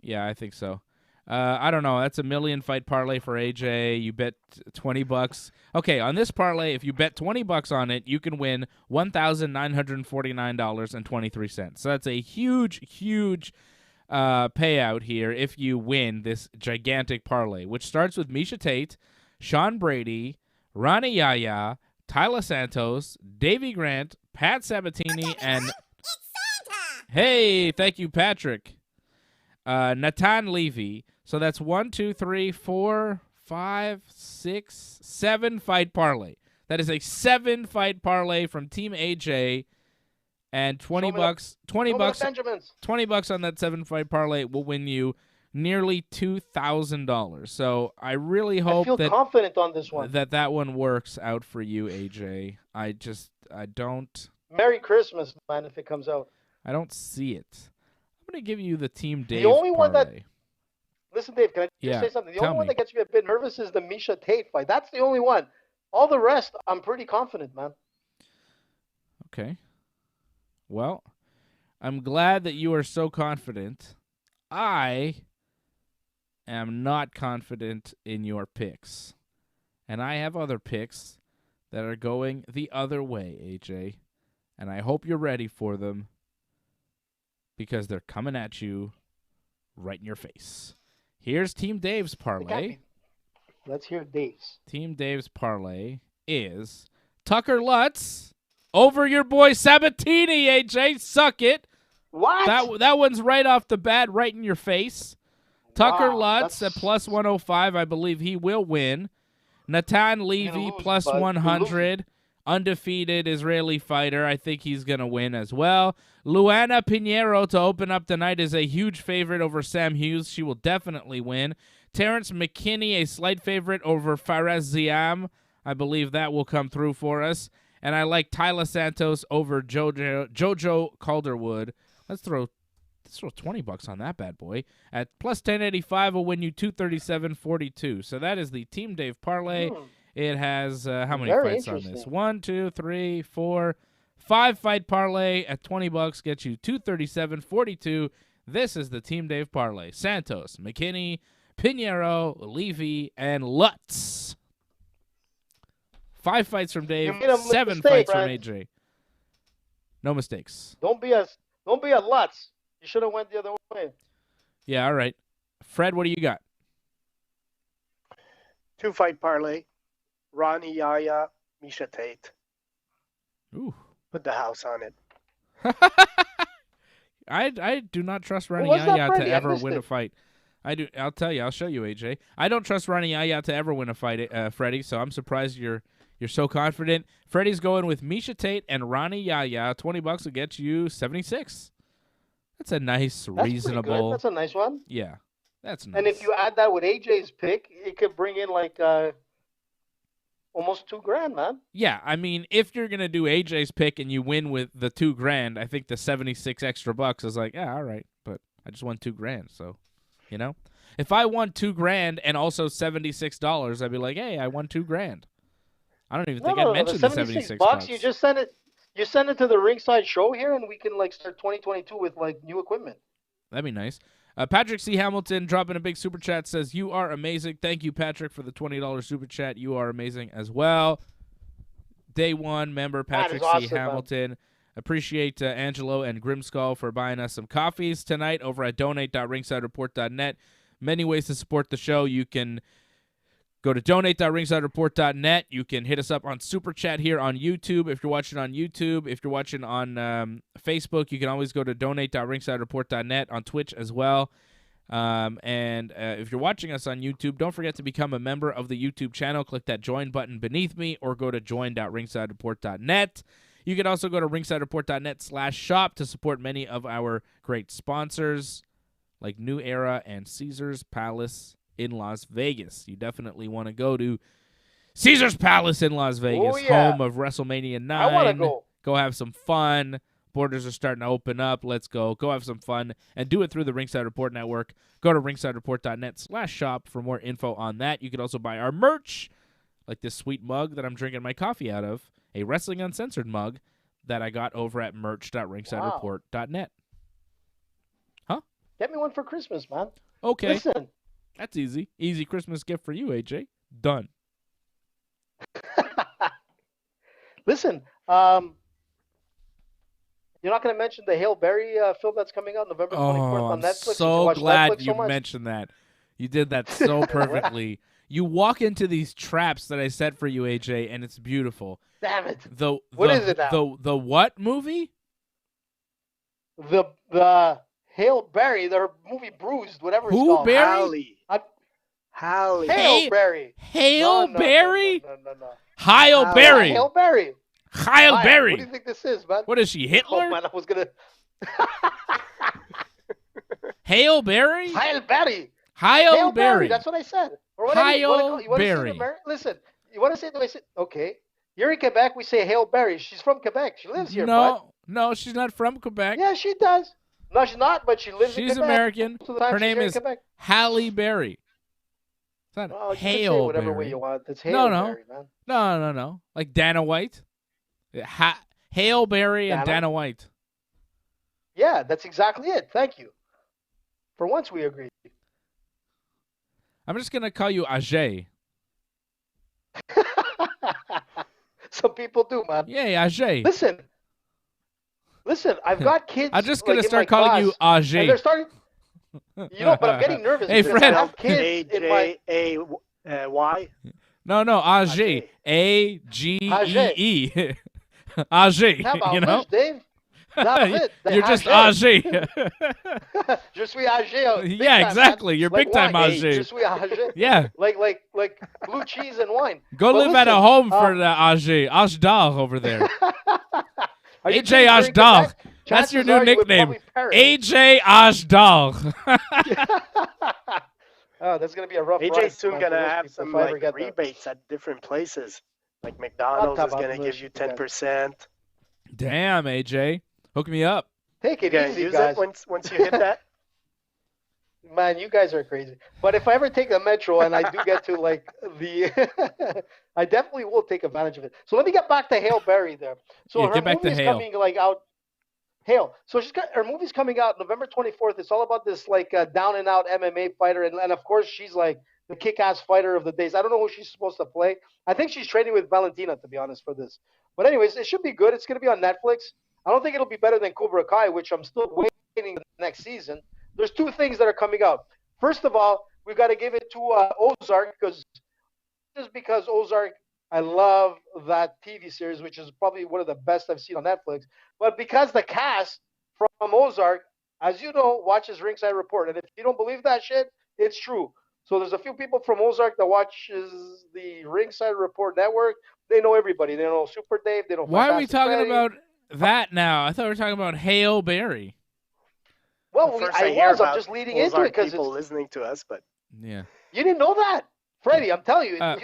Yeah, I think so. I don't know. That's a million fight parlay for AJ. You bet $20. Okay, on this parlay, if you bet $20 on it, you can win $1,949.23. So that's a huge payout here if you win this gigantic parlay, which starts with Miesha Tate, Sean Brady, Ronnie Yaya, Tyler Santos, Davy Grant, Pat Sabatini, and hey, thank you, Patrick. Natan Levy. So that's 1, 2, 3, 4, 5, 6, 7 fight parlay. That is a 7-fight parlay from Team AJ, and $20 bucks on that 7-fight parlay will win you nearly $2,000. So I really hope I feel confident on this one. that one works out for you, AJ. I don't. Merry Christmas, man! If it comes out. I don't see it. I'm going to give you the Team Dave The only one that. parlay. Listen, Dave, can I just say something? The only one that gets me a bit nervous is the Miesha Tate fight. That's the only one. All the rest, I'm pretty confident, man. Okay. Well, I'm glad that you are so confident. I am not confident in your picks. And I have other picks that are going the other way, AJ. And I hope you're ready for them because they're coming at you right in your face. Here's Team Dave's parlay. Let's hear Dave's. Team Dave's parlay is Tucker Lutz over your boy Sabatini, AJ. Suck it. What? That one's right off the bat, right in your face. Tucker Wow, Lutz that's- at plus 105. I believe he will win. Natan Levy lose, plus bud. You're 100. Undefeated Israeli fighter. I think he's going to win as well. Luana Pinheiro to open up the night is a huge favorite over Sam Hughes. She will definitely win. Terrence McKinney, a slight favorite over Faraz Ziam. I believe that will come through for us. And I like Tyler Santos over Jojo Calderwood. Let's throw $20 on that bad boy. At plus 1085 will win you 237.42. So that is the Team Dave parlay. It has how many Very fights on this? interesting. 1, 2, 3, 4, 5 fight parlay at $20 gets you 237.42. This is the Team Dave parlay. Santos, McKinney, Pinheiro, Levy, and Lutz. 5 fights from Dave, You made a 7 mistake, fights from Brad. AJ. No mistakes. Don't be a Lutz. You should have went the other way. Yeah, all right. Fred, what do you got? 2-fight parlay. Ronnie, Yaya, Miesha, Tate. Ooh. Put the house on it. I do not trust Ronnie what's that, Yaya to Brady? I ever missed win a it. fight. I'll tell you. I'll show you, AJ. I don't trust Ronnie Yaya to ever win a fight, Freddie. So I'm surprised you're so confident. Freddie's going with Miesha Tate and Ronnie Yaya. $20 will get you 76. That's a nice, That's reasonable. pretty good. That's a nice one. Yeah, that's nice. And if you add that with AJ's pick, it could bring in like almost $2,000, man. Yeah, I mean, if you're gonna do AJ's pick and you win with the $2,000, I think the 76 extra bucks is like, yeah, all right, but I just won $2,000, so you know, if I won $2,000 and also $76, I'd be like, hey, I won $2,000. I don't even think I mentioned the 76 bucks. You just send it. You send it to the Ringside show here, and we can like start 2022 with like new equipment. That'd be nice. Patrick C. Hamilton dropping a big super chat says, you are amazing. Thank you, Patrick, for the $20 super chat. You are amazing as well. Day one member Patrick C. awesome, Hamilton. man. Appreciate Angelo and Grimskull for buying us some coffees tonight over at donate.ringsidereport.net. Many ways to support the show. You can go to donate.ringsidereport.net. You can hit us up on Super Chat here on YouTube if you're watching on YouTube. If you're watching on Facebook, you can always go to donate.ringsidereport.net on Twitch as well. And if you're watching us on YouTube, don't forget to become a member of the YouTube channel. Click that join button beneath me or go to join.ringsidereport.net. You can also go to ringsidereport.net/shop to support many of our great sponsors like New Era and Caesars Palace in Las Vegas. You definitely want to go to Caesars Palace in Las Vegas, home of WrestleMania 9. I want to go. Go have some fun. Borders are starting to open up. Let's go. Go have some fun and do it through the Ringside Report Network. Go to ringsidereport.net/shop for more info on that. You can also buy our merch, like this sweet mug that I'm drinking my coffee out of, a Wrestling Uncensored mug that I got over at merch.ringsidereport.net. Huh? Get me one for Christmas, man. Okay. Listen. That's easy. Easy Christmas gift for you, AJ. Done. Listen, you're not going to mention the Hail Berry film that's coming out November 24th on I'm Netflix? Did you so watch glad Netflix you so much? mentioned that. You did that so perfectly. You walk into these traps that I set for you, AJ, and it's beautiful. Damn it. What is it now? The what movie? The Hail Berry, their movie Bruised, whatever it's Who, called. Barry? Hallie. Hail Berry. Hail Berry? No. Hail Berry. Hail Berry. Hail What Berry. do you think this is, man? What is she, Hitler? Oh, man, I was going to... Hail Berry? Hail Berry. Hail Berry. That's what I said. Or what Hail you wanna Berry. Say listen, you want to say I said, okay. You're in Quebec. We say Hail Berry. She's from Quebec. She lives here, bud. No, she's not from Quebec. Yeah, she does. No, she's not, but she lives in She's Quebec. American. Most of the time Her she's name here in is Quebec. Halle Berry. It's not Oh, you can say Hail whatever Berry. way you want. It's Hail No. Berry, man. No. Like Dana White. Hail Berry and Dana? Dana White. Yeah, that's exactly it. Thank you. For once, we agree. I'm just going to call you Ajay. Some people do, man. Yeah, Ajay. Listen, I've got kids. I'm just going to in start my calling you class, and they're Ajay. starting. But I'm getting nervous. Hey, because Fred. I have kids in my. A-J-A-Y. No, Ajay. A-G-E-E. Ajay, How you about know? this, Dave? That's it. You're just Ajay. Je suis âgé. Big Yeah, time, exactly. man. You're Like big time wine. âgé. Je suis âgé. Yeah. Like blue cheese and wine. Go But live at a listen, home for the Ajay. Ashdar over there. are you AJ kidding? You're in Ashdar. Quebec? That's your Chances new are you would nickname. probably perish. AJ Ashdar. Oh, that's gonna be a rough ride. AJ's soon man, going to for those have people some if I ever get there. rebates at different places. Like McDonald's Not is going to tabarnouche, give you you guys. 10%. Damn, AJ. Hook me up. Take You it going to easy, use guys. it once you hit that? Man, you guys are crazy. But if I ever take the metro and I do get to like the, I definitely will take advantage of it. So let me get back to Hale Berry there. So Yeah, her get back to movie's Hale. coming like out. Hale. So her movie's coming out November 24th. It's all about this like down and out MMA fighter, and of course she's like the kick-ass fighter of the days. I don't know who she's supposed to play. I think she's training with Valentina, to be honest, for this. But anyways, it should be good. It's gonna be on Netflix. I don't think it'll be better than Cobra Kai, which I'm still waiting for the next season. There's two things that are coming out. First of all, we got to give it to Ozark because Ozark, I love that TV series, which is probably one of the best I've seen on Netflix. But because the cast from Ozark, as you know, watches Ringside Report, and if you don't believe that shit, it's true. So there's a few people from Ozark that watches the Ringside Report network. They know everybody. They know Super Dave. They know. Why are we Fantastic talking Freddy. about that now? I thought we were talking about Hale Berry. Well, First I hear was. I'm about just leading into Ozark it because people listening to us, but Yeah. you didn't know that. Freddie, I'm telling you, Uh,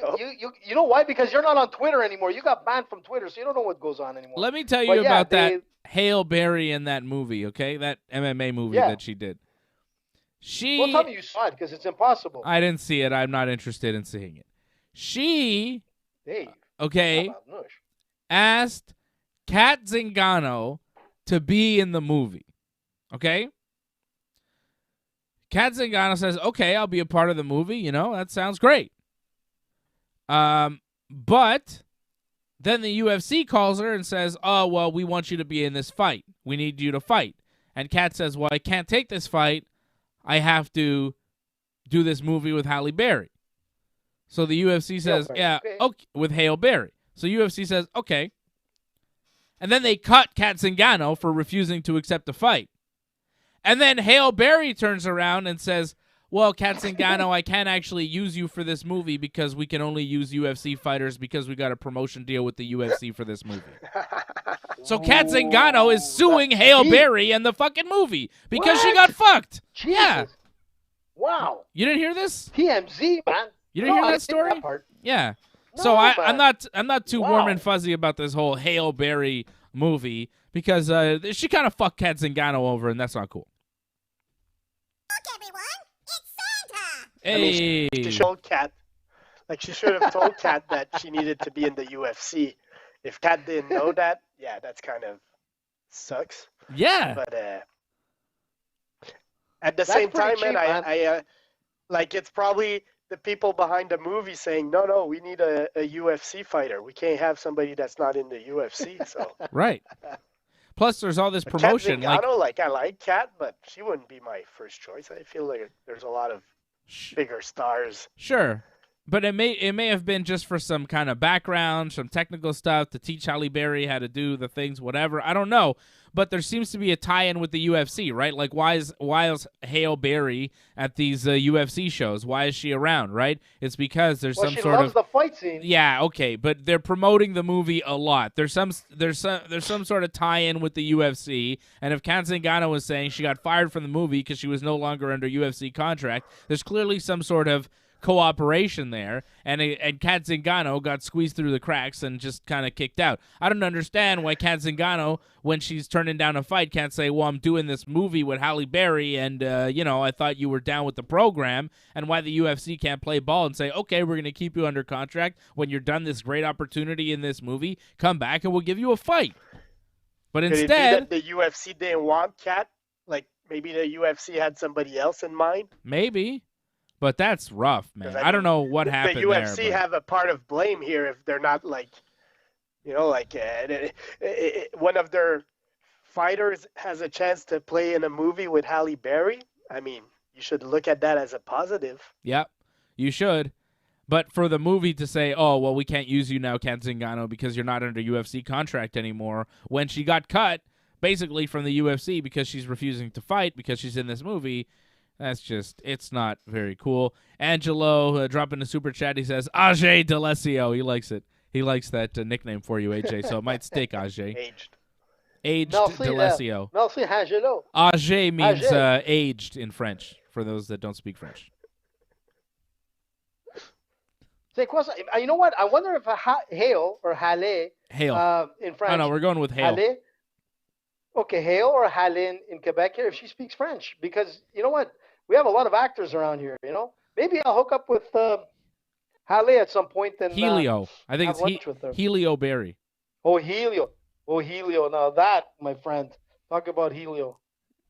you know why? Because you're not on Twitter anymore. You got banned from Twitter, so you don't know what goes on anymore. Let me tell you But yeah, about that Hale Berry in that movie, okay? That MMA movie Yeah. that she did. Well, tell me you saw it because it's impossible. I didn't see it. I'm not interested in seeing it. She, Dave, okay, tabarnouche. asked Kat Zingano to be in the movie, okay? Kat Zingano says, okay, I'll be a part of the movie. You know, that sounds great. But then the UFC calls her and says, oh, well, we want you to be in this fight. We need you to fight. And Kat says, well, I can't take this fight. I have to do this movie with Halle Berry. So the UFC says, Berry, okay, with Hale Berry. So UFC says, okay. And then they cut Kat Zingano for refusing to accept the fight. And then Hale Berry turns around and says, well, Kat Zingano, I can't actually use you for this movie because we can only use UFC fighters because we got a promotion deal with the UFC for this movie. So Kat Zingano is suing Hale Berry and the fucking movie because she got fucked. Jesus. Yeah. Wow. You didn't hear this? TMZ, man. You didn't hear I that story? That part. Yeah. No, So man. I'm not too warm and fuzzy about this whole Hale Berry movie because she kind of fucked Kat Zingano over, and that's not cool. Look, everyone, it's Santa! Hey. I mean, she told Kat, like she should have told Kat that she needed to be in the UFC. If Kat didn't know that, yeah, that's kind of sucks. Yeah. But at the That's same pretty time, cheap, man, man. I like it's probably the people behind the movie saying, no, we need a UFC fighter. We can't have somebody that's not in the UFC. So Right. Plus, there's all this Kat promotion. Zingano, I like Kat, but she wouldn't be my first choice. I feel like there's a lot of bigger stars. Sure. But it may have been just for some kind of background, some technical stuff to teach Halle Berry how to do the things, whatever. I don't know. But there seems to be a tie-in with the UFC, right? Like, why is Hale Berry at these UFC shows? Why is she around, right? It's because there's some she sort loves of the fight scene. Yeah, okay, but they're promoting the movie a lot. There's some sort of tie-in with the UFC, and if Kat Zingano was saying she got fired from the movie because she was no longer under UFC contract, there's clearly some sort of cooperation there, and Kat Zingano got squeezed through the cracks and just kind of kicked out. I don't understand why Kat Zingano, when she's turning down a fight, can't say, well, I'm doing this movie with Halle Berry, and, I thought you were down with the program, and why the UFC can't play ball and say, okay, we're going to keep you under contract. When you're done this great opportunity in this movie, come back and we'll give you a fight. But Could it be instead, that the UFC didn't want Kat? Like maybe the UFC had somebody else in mind? maybe. But that's rough, man. 'Cause I don't know what happened the UFC there. have a part of blame here if they're not one of their fighters has a chance to play in a movie with Halle Berry. I mean, you should look at that as a positive. Yep, you should. But for the movie to say, oh, well, we can't use you now, Kat Zingano, because you're not under UFC contract anymore, when she got cut basically from the UFC because she's refusing to fight because she's in this movie, it's not very cool. Angelo dropping a super chat. He says, Ajay D'Alessio. He likes it. He likes that nickname for you, AJ, so it might stick, Ajay. Aged D'Alessio. Merci, Angelo. Ajay means Ajay. aged in French, for those that don't speak French. Say Quieza. You know what? I wonder if Hale or Hale Hale. in French. Oh, no, we're going with Hale. Hale. Okay, Hale or Hale in Quebec here if she speaks French. Because you know what? We have a lot of actors around here, you know? Maybe I'll hook up with Hale at some point and Helio. I think have it's lunch with her. Helio Berry. Oh, Helio. Oh, Helio. Now that, my friend, talk about Helio.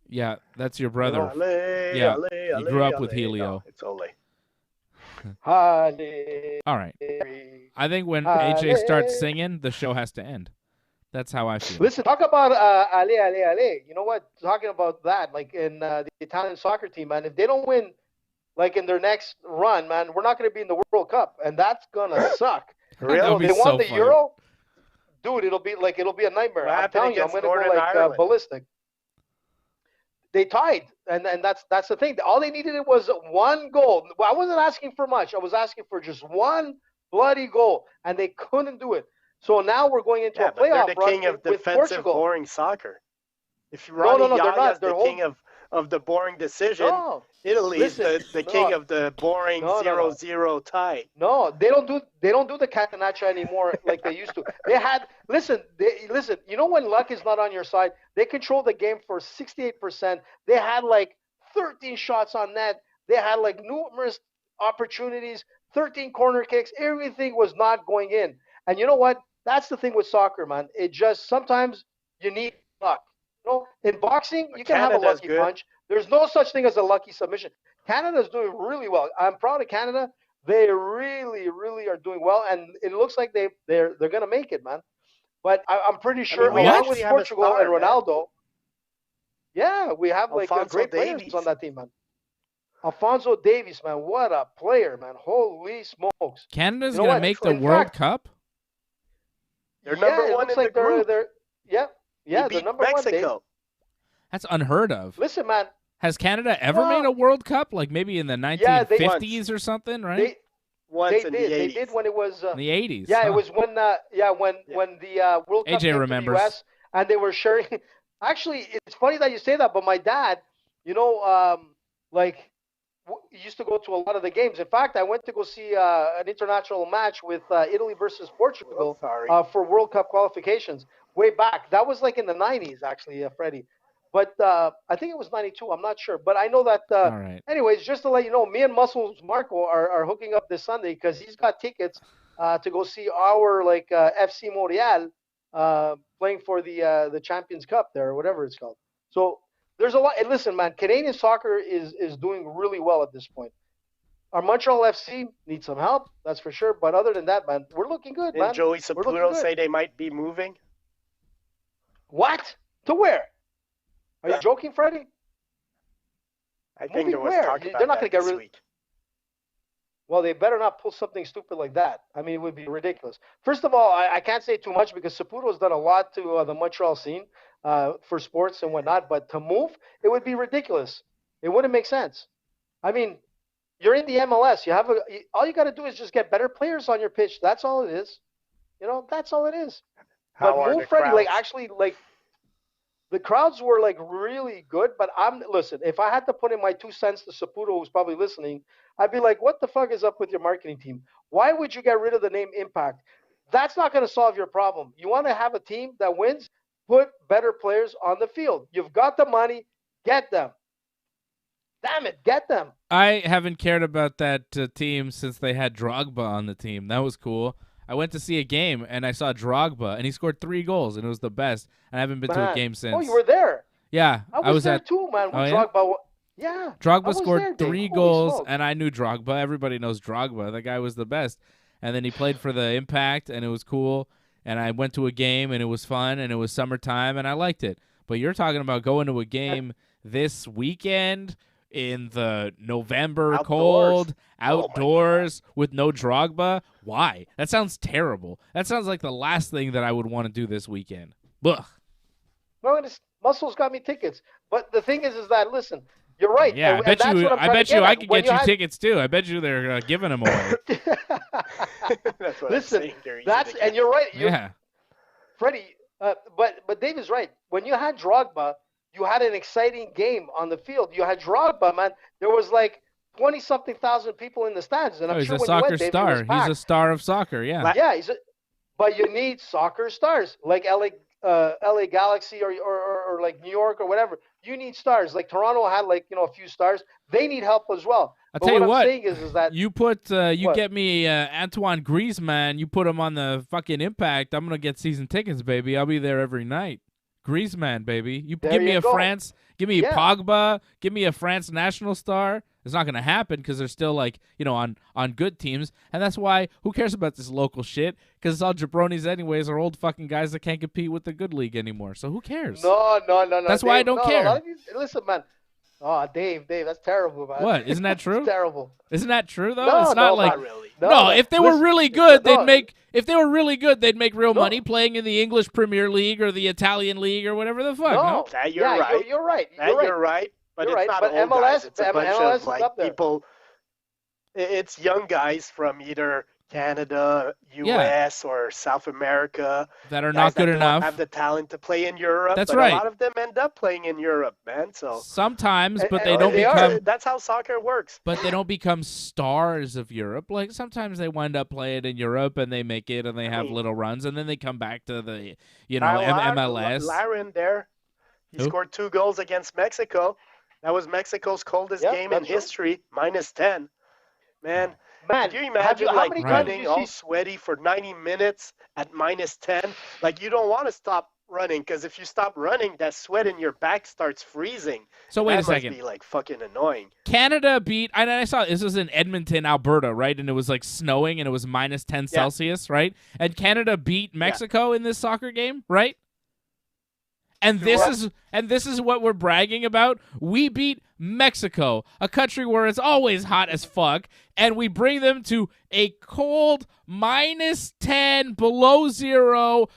Yeah, that's your brother. Ale, Yeah, ale, you grew up ale, with ale. Helio. No, it's Ole. Hale. All right. I think when AJ starts singing, the show has to end. That's how I feel. Listen, talk about Ale, Ale, Ale. You know what? Talking about that, like in the Italian soccer team, man, if they don't win, like in their next run, man, we're not going to be in the World Cup, and that's going to suck. Really? That would be They so won the funny. Euro. Dude, it'll be a nightmare. What I'm happened telling you, I'm against going to go Northern like Ireland? ballistic. They tied, and that's the thing. All they needed was one goal. I wasn't asking for much. I was asking for just one bloody goal, and they couldn't do it. So now we're going into a But they're playoff the run king of with defensive, Portugal. boring soccer. If No, Ronnie they're Yaya's not. the They're king of the boring decision, No, Italy is listen, the no. king of the boring No. 0-0 tie. No, they don't do the catenaccia anymore like they used to. Listen. You know when luck is not on your side, they controlled the game for 68%. They had like 13 shots on net. They had like numerous opportunities, 13 corner kicks. Everything was not going in. And you know what? That's the thing with soccer, man. It just sometimes you need luck. You know, in boxing, you can have a Canada's lucky good. punch. There's no such thing as a lucky submission. Canada's doing really well. I'm proud of Canada. They really, really are doing well, and it looks like they're gonna make it, man. But I'm pretty sure, we along actually with have a Portugal star, and man. Ronaldo, yeah, we have like Alphonso great Davies. players on that team, man. Alphonso Davies, man, what a player, man! Holy smokes! Canada's You know going to what? make the In World fact, Cup? They're yeah, number it one looks in like the group. they're They they're beat number one. Mexico. That's unheard of. Listen, man, Has Canada ever Well, made a World Cup? Like maybe in the Yeah, they- 1950s or something, right? they Once in they did. the 80s. They did when it was. in the 80s. Yeah, huh? it was when when the World Cup AJ came remembers. to the U.S. and they were sharing. Actually, it's funny that you say that, but my dad, you know, he used to go to a lot of the games. In fact, I went to go see an international match with Italy versus Portugal sorry. for World Cup qualifications way back. That was like in the 90s, actually, Freddie. But I think it was 92. I'm not sure. But I know that. All right. Anyways, just to let you know, me and Muscles Marco are hooking up this Sunday because he's got tickets to go see our FC Montreal playing for the Champions Cup there or whatever it's called. So there's a lot. And listen, man, Canadian soccer is doing really well at this point. Our Montreal FC needs some help, that's for sure. But other than that, man, we're looking good, Didn't man. Joey We're looking Saputo good. say they might be moving? What? To where? Are you joking, Freddie? I think Moving there was where? talk They're about not that gonna get this rid- week. Well, they better not pull something stupid like that. I mean, it would be ridiculous. First of all, I can't say too much because Saputo's done a lot to the Montreal scene for sports and whatnot. But to move, it would be ridiculous. It wouldn't make sense. I mean, you're in the MLS. All you got to do is just get better players on your pitch. That's all it is. You know, that's all it is. How But are move the Freddie, crowds? actually, the crowds were really good. But listen, if I had to put in my 2 cents to Saputo, who's probably listening, I'd be like, what the fuck is up with your marketing team? Why would you get rid of the name Impact? That's not going to solve your problem. You want to have a team that wins? Put better players on the field. You've got the money, get them. Damn it, get them. I haven't cared about that team since they had Drogba on the team. That was cool. I went to see a game, and I saw Drogba, and he scored 3 goals, and it was the best. And I haven't been to a Man. game since. Oh, you were there. Yeah, I was there at too, man. Oh, With yeah? Drogba. Yeah. I Drogba was scored there, Dave. 3 Holy goals, smokes. and I knew Drogba. Everybody knows Drogba. That guy was the best. And then he played for the Impact, and it was cool. And I went to a game, and it was fun, and it was summertime, and I liked it. But you're talking about going to a game this weekend in the November Outdoors. cold, Oh, my outdoors, with no Drogba? Why? That sounds terrible. That sounds like the last thing that I would want to do this weekend. Ugh. No, Muscles got me tickets. But the thing is that, listen, you're right. Yeah, and I bet that's you. what I'm I trying bet to you. get I at. could When get you had- tickets too. I bet you they're giving them away. That's what Listen, I'm saying. They're easy that's to get. and you're right. Yeah. Freddie. But Dave is right. When you had Drogba, you had an exciting game on the field. You had Drogba, man. There was like 20-something thousand people in the stands, and I'm he's sure a when soccer you went, Dave, it star. was He's packed. a star of soccer. Yeah. Yeah, but you need soccer stars like LA Galaxy or like New York or whatever. You need stars. Like Toronto had like a few stars. They need help as well. I'll But tell you what what. I'm saying is that You put you What? get me Antoine Griezmann. You put him on the fucking Impact. I'm gonna get season tickets, baby. I'll be there every night. Griezmann, baby. You There give me you a go. France. Give me Yeah. Pogba. Give me a France national star. It's not gonna happen because they're still like on good teams, and that's why who cares about this local shit? Because it's all jabronis anyways, or old fucking guys that can't compete with the good league anymore. So who cares? no. That's why I Dave, don't care. A lot of listen, man. Oh, Dave, that's terrible, man. What? Isn't that true? It's terrible. Isn't that true though? No, it's not no, like Not really. no. If they were listen, really good, no, they'd make. If they were really good, they'd make real No. money playing in the English Premier League or the Italian League or whatever the fuck. No. That you're yeah, right. You're right. That You're right. you're right. But You're it's right, not but old MLS guys. It's a bunch MLS of is like up there. people. It's young guys from either Canada, U.S., or South America. That are Guys not that good don't enough. have the talent to play in Europe. That's but right. A lot of them end up playing in Europe, man. So Sometimes, but they And don't they are. become. that's how soccer works. But they don't become stars of Europe. Like sometimes they wind up playing in Europe and they make it and they have mean- little runs and then they come back to the Kyle MLS. Larin there, he Who? scored 2 goals against Mexico. That was Mexico's coldest Yeah, game in that's true. history, -10. Man, Man, can you have imagine how like many Right. times did running you all see? sweaty for 90 minutes at -10? Like you don't want to stop running because if you stop running, that sweat in your back starts freezing. So wait that a must second. be like fucking annoying. Canada beat. And I saw this was in Edmonton, Alberta, right? And it was like snowing and it was -10 Celsius, right? And Canada beat Mexico in this soccer game, right? And this is what we're bragging about. We beat Mexico, a country where it's always hot as fuck, and we bring them to a cold -10, below zero,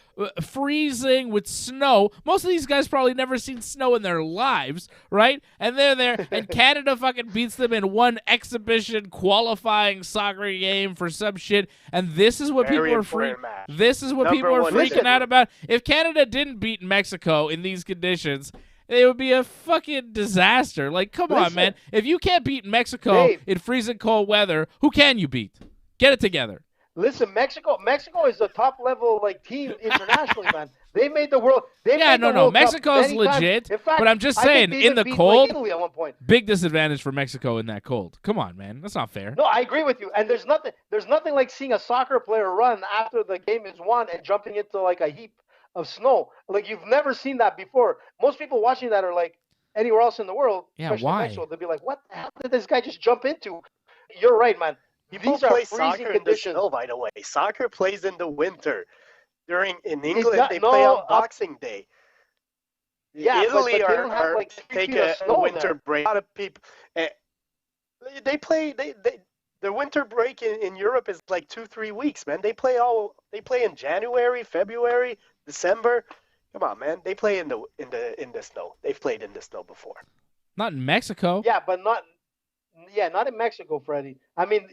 freezing with snow. Most of these guys probably never seen snow in their lives, right? And they're there, and Canada fucking beats them in one exhibition qualifying soccer game for some shit. And this is what Very people are important match. This is what Number people are one freaking issue. out about. If Canada didn't beat Mexico in these conditions, it would be a fucking disaster. Like, come on, Listen. man. If you can't beat Mexico Dave. in freezing cold weather, who can you beat? Get it together. Listen, Mexico is a top level like team internationally, man. They made the world. They Yeah, made the no. World Cup Mexico's many times. legit, In fact, but I'm just I think saying, they in even the beat, cold- like, Italy at one point. Big disadvantage for Mexico in that cold. Come on, man. That's not fair. No, I agree with you. And there's nothing like seeing a soccer player run after the game is won and jumping into like a heap of snow. Like you've never seen that before. Most people watching that are like anywhere else in the world, Yeah, especially why? Mexico. They'll be like, "What the hell did this guy just jump into?" You're right, man. People These are play freezing soccer in the conditions. snow, by the way. Soccer plays in the winter. In England, not- they no, play on up- Boxing Day. Yeah, Italy but they don't have, like, 3 take feet of a snow winter there. break. A lot of people, they play. The winter break in Europe is like 2-3 weeks, man. They play in January, February, December. Come on, man. They play in the snow. They've played in the snow before. Not in Mexico. Yeah, but not in Mexico, Freddie. I mean,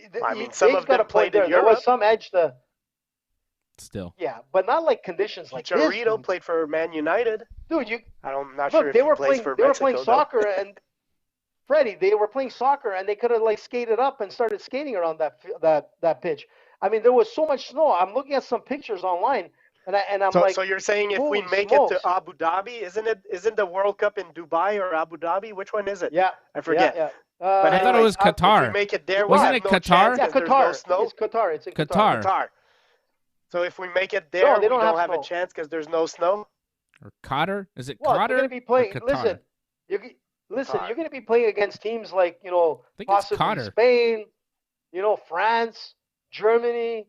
some Dave's of got them a point played in there. There was Europe. some edge to, Still. yeah, but not like conditions like this. Chicharito Dude, played for Man United. Dude, I'm not look, sure if they he were plays playing. for They were Mexico. playing though. soccer, and Freddie, they were playing soccer, and they could have like skated up and started skating around that pitch. I mean, there was so much snow. I'm looking at some pictures online, and I'm like, So you're saying if we holy make smokes. it to Abu Dhabi, isn't the World Cup in Dubai or Abu Dhabi? Which one is it? yeah, I forget. Yeah. But I thought it anyway, was Qatar. If we make it there, Wasn't we it have no Qatar? chance Yeah, 'cause there's Qatar. no snow. It's Qatar. It's in Qatar. Qatar. So if we make it there, No, they we don't have have snow. a chance because there's no snow. Or Qatar? Is it Well, Qatar? you're going to be playing. or Qatar? Listen, Qatar. you're going to be playing against teams like think it's possibly Qatar. Spain, France, Germany,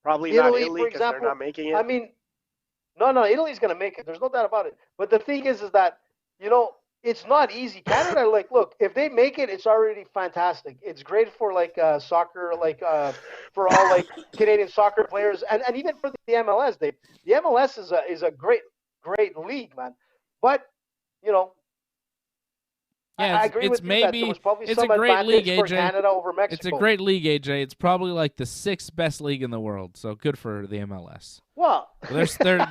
Probably Italy, not for Italy because they're example. not making it. I mean, no, Italy's going to make it. There's no doubt about it. But the thing is that, it's not easy. Canada, like, look, if they make it, it's already fantastic. It's great for, like, soccer, like, for all, like, Canadian soccer players, and even for the MLS. The MLS is a great league, man. But, Yeah, I agree it's with you that maybe there was probably it's some a great advantage league, for AJ. Canada over Mexico. It's a great league, AJ. It's probably like the 6th best league in the world. So good for the MLS. Well,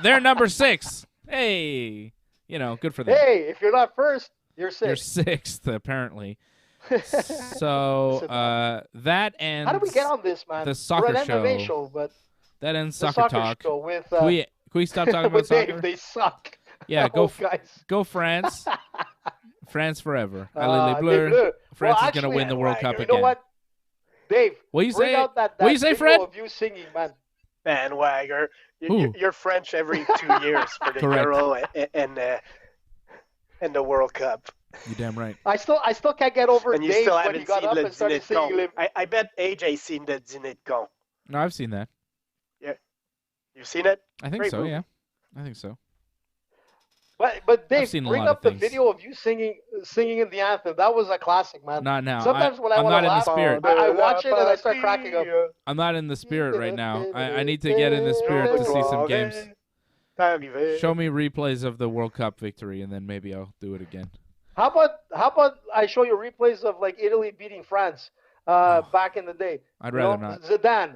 They're number 6. Hey, good for them. hey, if you're not first, you're You're sixth. 6th apparently. So Listen, man. that ends. How did we get on this, man? the soccer We're an MMA show. show, but That ends the soccer soccer talk. show with Can we stop talking about with soccer? Dave. They suck. Yeah, guys. go France. France forever. Allez les Les Bleus. Bleus. France Well, is going to win the World Cup You again. know what, Dave? What you bring say? out that What you say, video Fred? of you singing, man. Bandwagger. Who? You're French every 2 years for the Correct. Euro and the World Cup. You damn right. I still can't get over And you Dave still when haven't he got seen up Le and started Dîner de singing. Con. Lim- I bet AJ's seen the Dîner de Con. No, I've seen that. You've seen it? I think Great so, movie. yeah. I think so. But Dave, seen a bring lot of up the things. video of you singing in the anthem. That was a classic, man. Not now. Sometimes when I I'm want not to in the laugh, spirit. I watch it and I start cracking up. I'm not in the spirit right now. I need to get in the spirit to see some games. Show me replays of the World Cup victory, and then maybe I'll do it again. How about I show you replays of like Italy beating France back in the day? I'd You rather know, not. Zidane.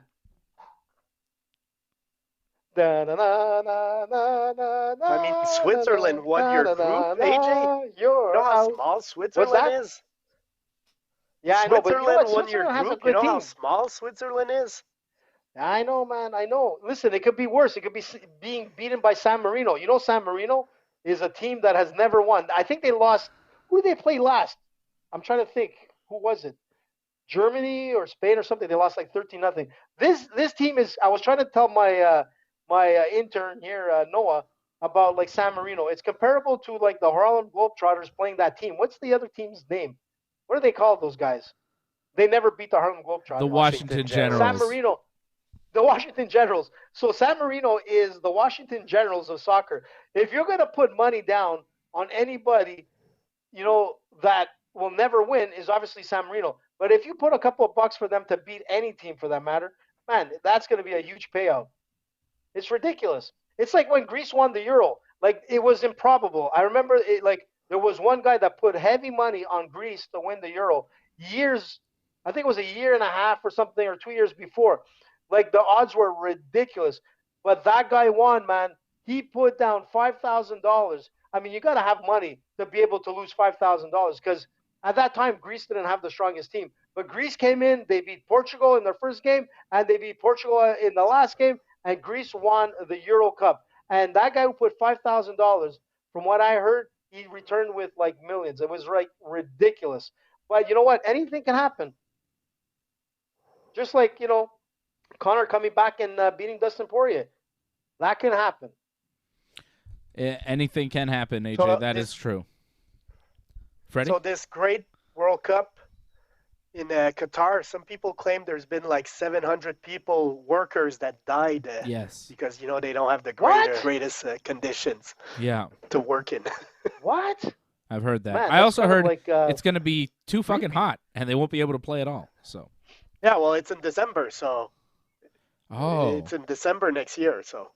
I mean, Switzerland won your group, AJ? You're You know how out. small that? Switzerland is? Yeah, I know, but you know what? Switzerland won your Switzerland has a group. good You know team. how small Switzerland is? I know, man. I know. Listen, it could be worse. It could be being beaten by San Marino. You know, San Marino is a team that has never won. I think they lost. Who did they play last? I'm trying to think. Who was it? Germany or Spain or something? They lost like 13-0. This team is. I was trying to tell my my intern here, Noah, about like San Marino. It's comparable to like the Harlem Globetrotters playing that team. What's the other team's name? What are they called? Those guys? They never beat the Harlem Globetrotters. The Washington Generals. San Marino. The Washington Generals. So San Marino is the Washington Generals of soccer. If you're going to put money down on anybody, you know, that will never win is obviously San Marino. But if you put a couple of bucks for them to beat any team for that matter, man, that's going to be a huge payout. It's ridiculous. It's like when Greece won the Euro. Like, it was improbable. I remember it, like, there was one guy that put heavy money on Greece to win the Euro years, I think it was a year and a half or something, or 2 years before. Like, the odds were ridiculous. But that guy won, man. He put down $5,000. I mean, you got to have money to be able to lose $5,000 because at that time, Greece didn't have the strongest team. But Greece came in, they beat Portugal in their first game, and they beat Portugal in the last game, and Greece won the Euro Cup. And that guy who put $5,000, from what I heard, he returned with like millions. It was like ridiculous. But you know what? Anything can happen. Just like, you know, Conor coming back and beating Dustin Poirier. That can happen. Anything can happen, AJ. So That is true. Freddie? So this great World Cup in Qatar, some people claim there's been like 700 workers that died Yes. because, you know, they don't have the What? greatest conditions Yeah. to work in. What? I've heard that. Man, I that's also kind of heard like, it's going to be too fucking hot, and they won't be able to play at all. So. Yeah, well, it's in December, so Oh. it's in December next year, so.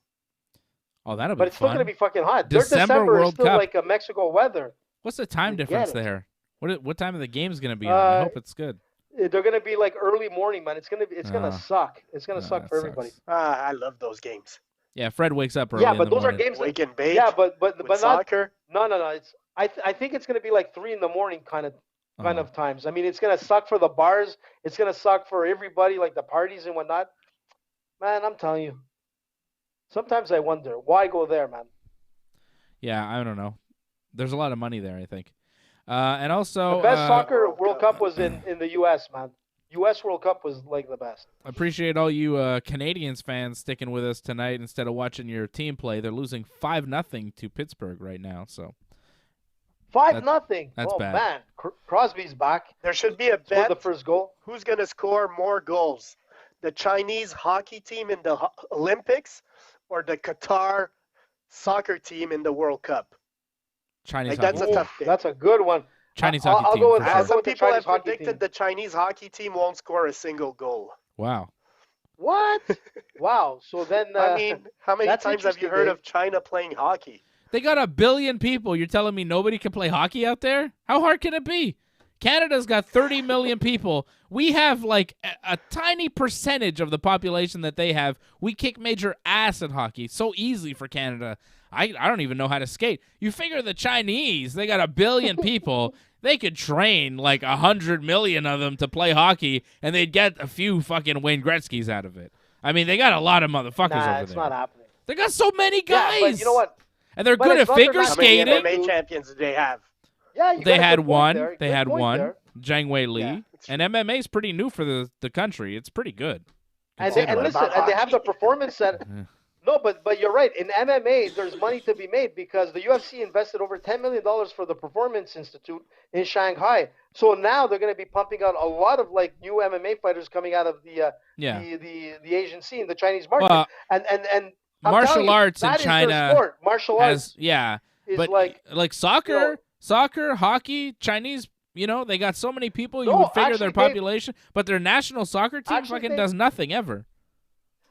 Oh, that'll be But it's still fun. going to be fucking hot. December Their December World is still Cup. like a Mexico weather. What's the time Forget difference it. there? What time of the game's going to be on? I hope it's good. They're going to be like early morning, man. It's going to suck. It's going to suck that for everybody. sucks. I love those games. Yeah, Fred wakes up early Yeah, in but the those are morning. games. Wake and bake. Yeah, but with not. soccer. No. It's. I think it's going to be like 3 in the morning kind of Oh. times. I mean, it's going to suck for the bars. It's going to suck for everybody, like the parties and whatnot. Man, I'm telling you. Sometimes I wonder why go there, man. Yeah, I don't know. There's a lot of money there, I think. And also, The best soccer World Cup was in the U.S., man. U.S. World Cup was like the best. appreciate all you Canadians fans sticking with us tonight instead of watching your team play. They're losing 5-0 to Pittsburgh right now. So 5-0. that's oh bad. man, Crosby's back. There should be a Scored bet. the first goal. Who's going to score more goals? The Chinese hockey team in the Olympics or the Qatar soccer team in the World Cup? Chinese Like, hockey that's a team. tough game. That's a good one. Chinese I'll hockey team. go with- for I'll sure. go Some with the people have Chinese hockey predicted team. the Chinese hockey team won't score a single goal. Wow. What? Wow. So then, I mean, how many that's times have you interesting, heard Dave. of China playing hockey? They got 1 billion people. You're telling me nobody can play hockey out there? How hard can it be? Canada's got 30 million people. We have like a tiny percentage of the population that they have. We kick major ass at hockey. So easy for Canada. I don't even know how to skate. You figure the Chinese, they got 1 billion people. They could train like 100 million of them to play hockey, and they'd get a few fucking Wayne Gretzky's out of it. I mean, they got a lot of motherfuckers over there. It's not happening. They got so many guys. Yeah, but you know what? And they're But good it's at not figure their skating. How many MMA champions did they have? Yeah, you They got a had good point one. there. They Good had point one. there. Zhang Wei Li. Yeah. And MMA is pretty new for the country. It's pretty good. And considering. listen, and they have the performance center. No, but you're right. In MMA, there's money to be made because the UFC invested over $10 million for the Performance Institute in Shanghai. So now they're going to be pumping out a lot of like new MMA fighters coming out of the Asian scene, the Chinese market. Well, and I'm martial telling you, arts in that is their China sport. Martial arts is but like soccer, you know, hockey, Chinese. They got so many people. You No, would figure actually, their population, but their national soccer team Actually, fucking they- does nothing ever.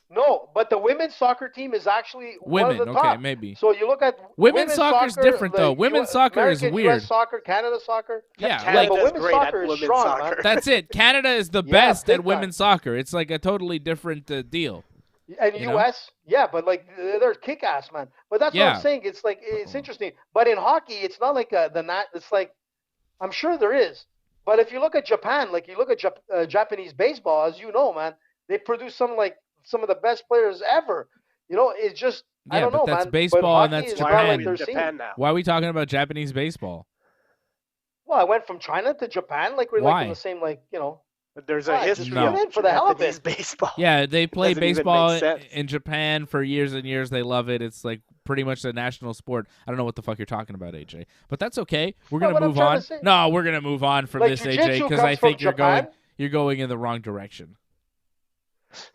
No, but the women's soccer team is actually Women, one of the okay, top. maybe. So you look at Women's soccer's different, though. Women's soccer is American, weird. US soccer, Canada soccer. Yeah, Canada's but women's great soccer at is women's strong, soccer. man. That's it. Canada is the Yeah, best big at women's soccer. It's like a totally different deal. And You know? US, yeah, but like they're kick-ass, man. But that's what Yeah. I'm saying. It's like it's interesting. But in hockey, it's not like it's like I'm sure there is. But if you look at Japan, like you look at Japanese baseball, as you know, man, they produce some of the best players ever. It's just I Yeah, don't but know, that's man. baseball but and hockey that's is not Japan. like their Japan scene. now. Why are we talking about Japanese baseball? Well, I went from China to Japan, like we're Why? like in the same, But there's a Why? history No. of For the hell of Japanese it. baseball. Yeah, they play Doesn't even baseball make sense. in Japan for years and years. They love it. It's like pretty much the national sport. I don't know what the fuck you're talking about, AJ. But that's okay. We're No, going what to I'm move trying on. to say- No, we're going to move on from Like this, jiu-jitsu AJ, because comes I think from Japan? you're going in the wrong direction.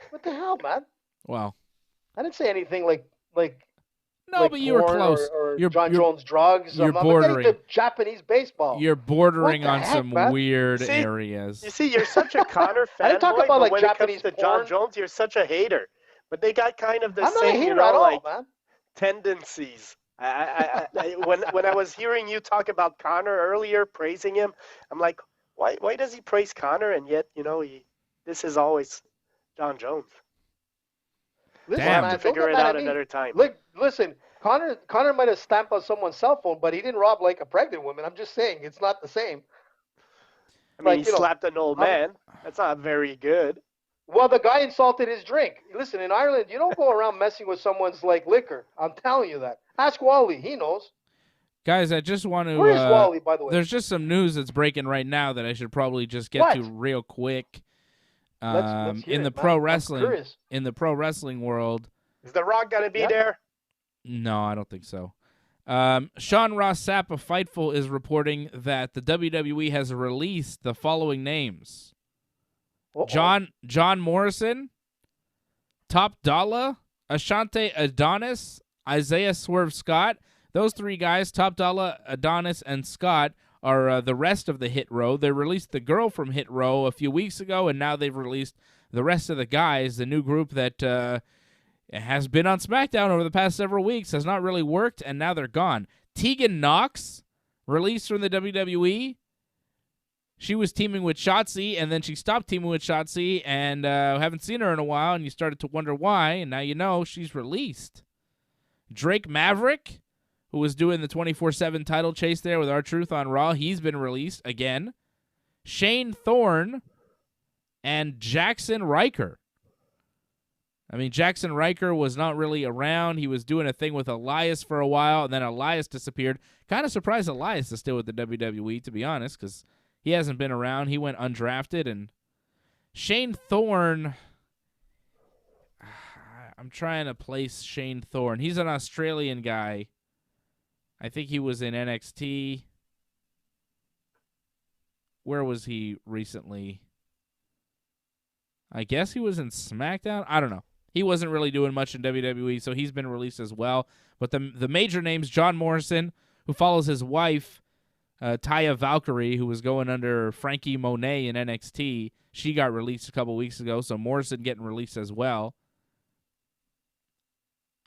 what the hell, man? Well, I didn't say anything like no, like but you were porn close. Or You're John you're, Jones drugs. you're I'm getting bordering. to Japanese baseball. You're bordering What the on heck, some man? weird You see- areas. You see, you're such a Conor I didn't talk fanboy, about, but like, when Japanese it comes to John porn. Jones, you're such a hater. But they got kind of the I'm not a same, hater at all, like man. tendencies. When I was hearing you talk about Conor earlier, praising him, I'm like, why does he praise Conor and yet this is always John Jones? Listen, Damn. We'll man, have to don't figure get it mad out at me. another time. Look, listen. Conor might have stamped on someone's cell phone, but he didn't rob like a pregnant woman. I'm just saying, it's not the same. I mean, like, he slapped an old man. That's not very good. Well, the guy insulted his drink. Listen, in Ireland, you don't go around messing with someone's like liquor. I'm telling you that. Ask Wally; he knows. Guys, I just want to. Where is Wally, by the way? There's just some news that's breaking right now that I should probably just get What? to real quick. Let's hear In it, the man. pro I'm wrestling, curious. in the pro wrestling world, Is The Rock gonna be Yep. there? no, I don't think so. Sean Ross Sapp of Fightful is reporting that the WWE has released the following names: Uh-oh. John Morrison, Top Dollar, Ashante Adonis, Isaiah Swerve Scott. Those three guys, Top Dollar, Adonis, and Scott, are the rest of the Hit Row. They released the girl from Hit Row a few weeks ago, and now they've released the rest of the guys, the new group that has been on SmackDown over the past several weeks, has not really worked, and now they're gone. Tegan Knox, released from the WWE. She was teaming with Shotzi, and then she stopped teaming with Shotzi, and haven't seen her in a while, and you started to wonder why, and now you know she's released. Drake Maverick, who was doing the 24/7 title chase there with R-Truth on Raw, he's been released again. Shane Thorne and Jackson Riker. I mean, Jackson Riker was not really around. He was doing a thing with Elias for a while, and then Elias disappeared. Kind of surprised Elias is still with the WWE, to be honest, because he hasn't been around. He went undrafted, and Shane Thorne, I'm trying to place Shane Thorne. He's an Australian guy. I think he was in NXT. Where was he recently? I guess he was in SmackDown. I don't know. He wasn't really doing much in WWE, so he's been released as well. But the major names, John Morrison, who follows his wife, Taya Valkyrie, who was going under Frankie Monet in NXT. She got released a couple weeks ago, so Morrison getting released as well.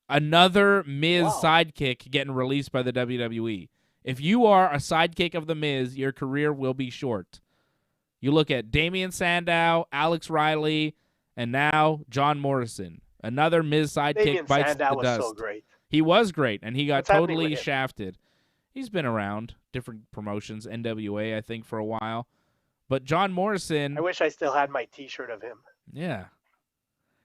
Another Miz sidekick getting released by the WWE. If you are a sidekick of The Miz, your career will be short. You look at Damian Sandow, Alex Riley, and now John Morrison. Another Miz sidekick Damian bites Sandow the was dust. so great. He was great, and he got What's happening totally with him? shafted. He's been around different promotions, NWA, I think, for a while. But John Morrison, I wish I still had my T-shirt of him. yeah.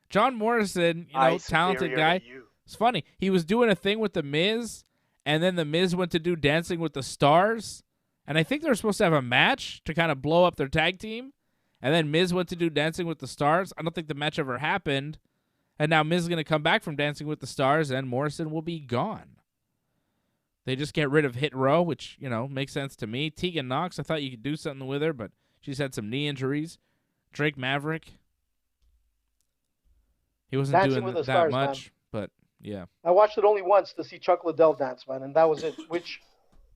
John Morrison, talented superior guy. to you. It's funny. He was doing a thing with The Miz, and then The Miz went to do Dancing with the Stars. And I think they were supposed to have a match to kind of blow up their tag team. And then Miz went to do Dancing with the Stars. I don't think the match ever happened. And now Miz is going to come back from Dancing with the Stars, and Morrison will be gone. They just get rid of Hit Row, which, makes sense to me. Tegan Knox, I thought you could do something with her, but she's had some knee injuries. Drake Maverick. He wasn't Dancing doing with the that Stars, much, but yeah. I watched it only once to see Chuck Liddell dance, man, and that was it, which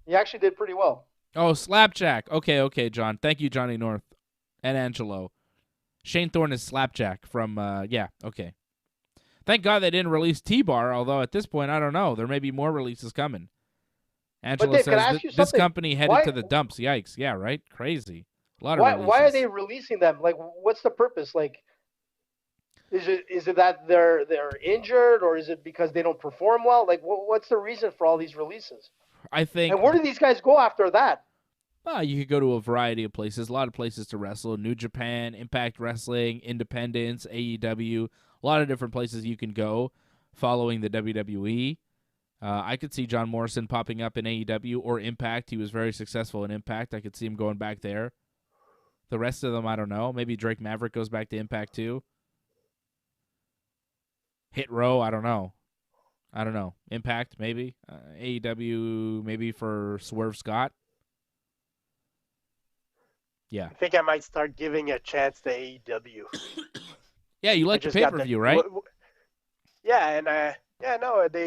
he actually did pretty well. Oh, Slapjack. Okay, John. Thank you, Johnny North and Angelo. Shane Thorne is Slapjack from, okay. Thank God they didn't release T-Bar, although at this point, I don't know. There may be more releases coming. Angelo Dave, can I says ask you this something? company headed Why- to the dumps. Yikes. Yeah, right? Crazy. A lot of Why releases. are they releasing them? Like, what's the purpose? Like, is it that they're injured, or is it because they don't perform well? Like, what's the reason for all these releases? I think And where do these guys go after that? you could go to a variety of places, a lot of places to wrestle. New Japan, Impact Wrestling, Independence, AEW, a lot of different places you can go following the WWE. I could see John Morrison popping up in AEW or Impact. He was very successful in Impact. I could see him going back there. The rest of them, I don't know. Maybe Drake Maverick goes back to Impact too. Hit Row, I don't know. Impact, maybe. AEW, maybe for Swerve Scott. Yeah. I think I might start giving a chance to AEW. Yeah, you like the just got pay-per-view, right? Yeah, and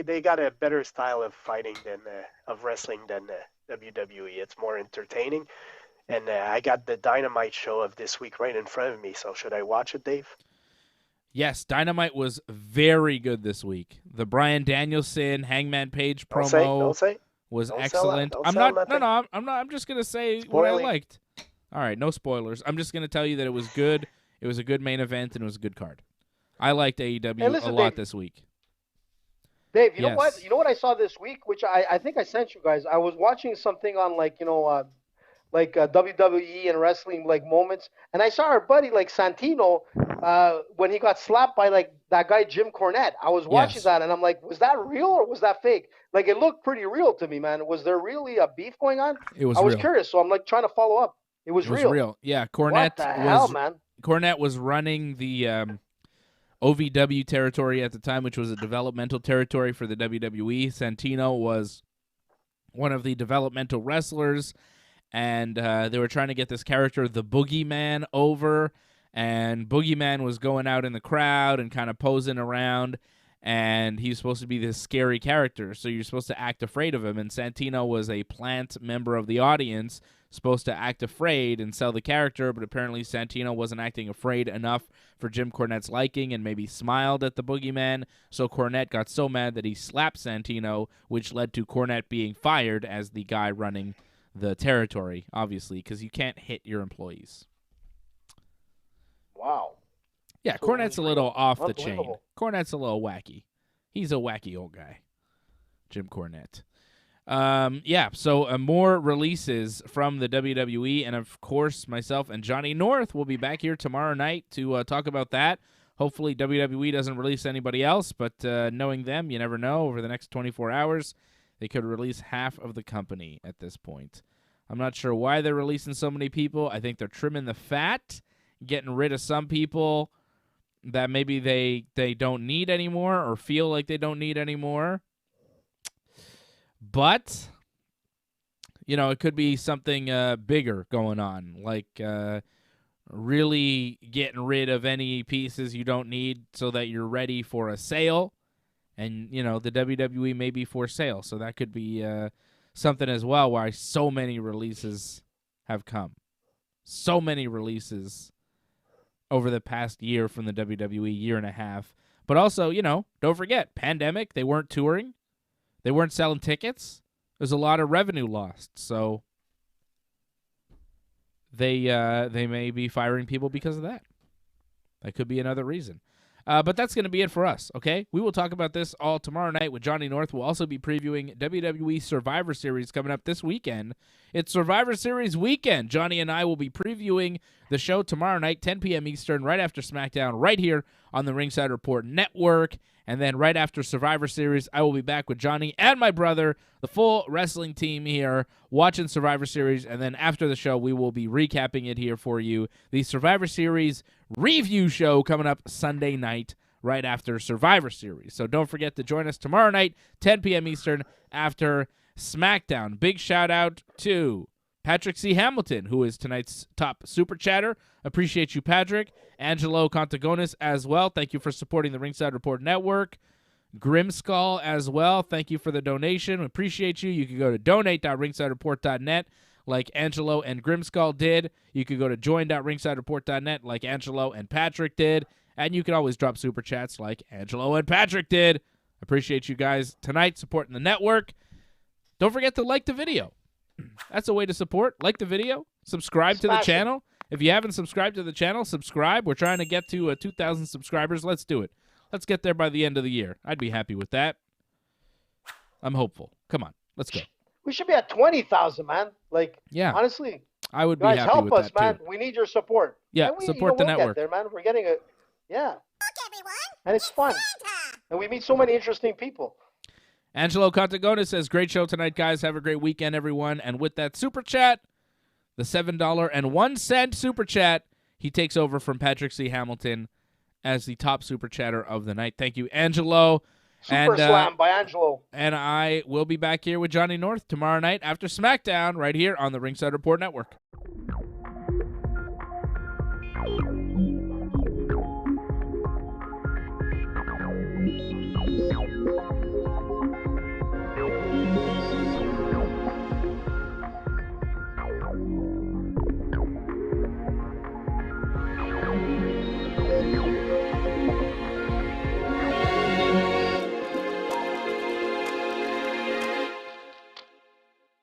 they got a better style of fighting of wrestling than WWE. It's more entertaining, and I got the Dynamite show of this week right in front of me. So should I watch it, Dave? Yes, Dynamite was very good this week. The Bryan Danielson Hangman Page promo Don't say. was Don't sell excellent. out. Don't I'm sell not. nothing. No, I'm not. I'm just gonna say what I Spoiling. liked. All right, no spoilers. I'm just gonna tell you that it was good. It was a good main event and it was a good card. I liked AEW Hey, listen, a lot Dave. this week. Dave, you know Yes. what? You know what I saw this week, which I think I sent you guys. I was watching something on WWE and wrestling moments, and I saw our buddy Santino when he got slapped by that guy Jim Cornette. I was watching Yes. that, and I'm like, was that real or was that fake? Like, it looked pretty real to me, man. Was there really a beef going on? It was I was real. curious, so I'm trying to follow up. It was It was real. real. Yeah, What Cornette the hell, was man? Cornette was running the OVW territory at the time, which was a developmental territory for the WWE. Santino was one of the developmental wrestlers, and they were trying to get this character, the Boogeyman, over, and Boogeyman was going out in the crowd and kind of posing around, and he's supposed to be this scary character, so you're supposed to act afraid of him, and Santino was a plant member of the audience, supposed to act afraid and sell the character, but apparently Santino wasn't acting afraid enough for Jim Cornette's liking and maybe smiled at the Boogeyman, so Cornette got so mad that he slapped Santino, which led to Cornette being fired as the guy running the territory, obviously, because you can't hit your employees. Wow. Yeah, So Cornette's a little off the chain. Unbelievable. Cornette's a little wacky. He's a wacky old guy, Jim Cornette. So more releases from the WWE, and of course, myself and Johnny North will be back here tomorrow night to talk about that. Hopefully, WWE doesn't release anybody else, but knowing them, you never know. Over the next 24 hours, they could release half of the company at this point. I'm not sure why they're releasing so many people. I think they're trimming the fat, getting rid of some people that maybe they don't need anymore or feel like they don't need anymore. But, it could be something bigger going on, like really getting rid of any pieces you don't need so that you're ready for a sale. And, the WWE may be for sale, so that could be something as well, why so many releases have come. So many releases over the past year from the WWE, year and a half. But also, don't forget, pandemic, they weren't touring. They weren't selling tickets. There's a lot of revenue lost, so they may be firing people because of that. That could be another reason. But that's going to be it for us, okay? We will talk about this all tomorrow night with Johnny North. We'll also be previewing WWE Survivor Series coming up this weekend. It's Survivor Series weekend. Johnny and I will be previewing the show tomorrow night, 10 p.m. Eastern, right after SmackDown, right here on the Ringside Report Network. And then right after Survivor Series, I will be back with Johnny and my brother, the full wrestling team here, watching Survivor Series. And then after the show, we will be recapping it here for you. The Survivor Series review show coming up Sunday night right after Survivor Series. So don't forget to join us tomorrow night, 10 p.m. Eastern, after SmackDown. Big shout out to Patrick C. Hamilton, who is tonight's top super chatter. Appreciate you, Patrick. Angelo Contagonis as well. Thank you for supporting the Ringside Report Network. Grimskull as well. Thank you for the donation. Appreciate you. You can go to donate.ringsidereport.net like Angelo and Grimskull did. You could go to join.ringsidereport.net like Angelo and Patrick did. And you can always drop super chats like Angelo and Patrick did. Appreciate you guys tonight supporting the network. Don't forget to like the video. That's a way to support. Like the video. Subscribe to the channel. If you haven't subscribed to the channel, subscribe. We're trying to get to 2,000 subscribers. Let's do it. Let's get there by the end of the year. I'd be happy with that. I'm hopeful. Come on. Let's go. We should be at 20,000, man. Like, yeah. Honestly. I would be guys, happy help with us, that, man. too. We need your support. Yeah, support the we'll network. Get there, man. We're getting it. Yeah. Look, everyone. And it's fun. Santa. And we meet so many interesting people. Angelo Contagonis says, great show tonight, guys. Have a great weekend, everyone. And with that super chat, the $7.01 super chat, he takes over from Patrick C. Hamilton as the top super chatter of the night. Thank you, Angelo. Super Slam by Angelo. And I will be back here with Johnny North tomorrow night after SmackDown right here on the Ringside Report Network.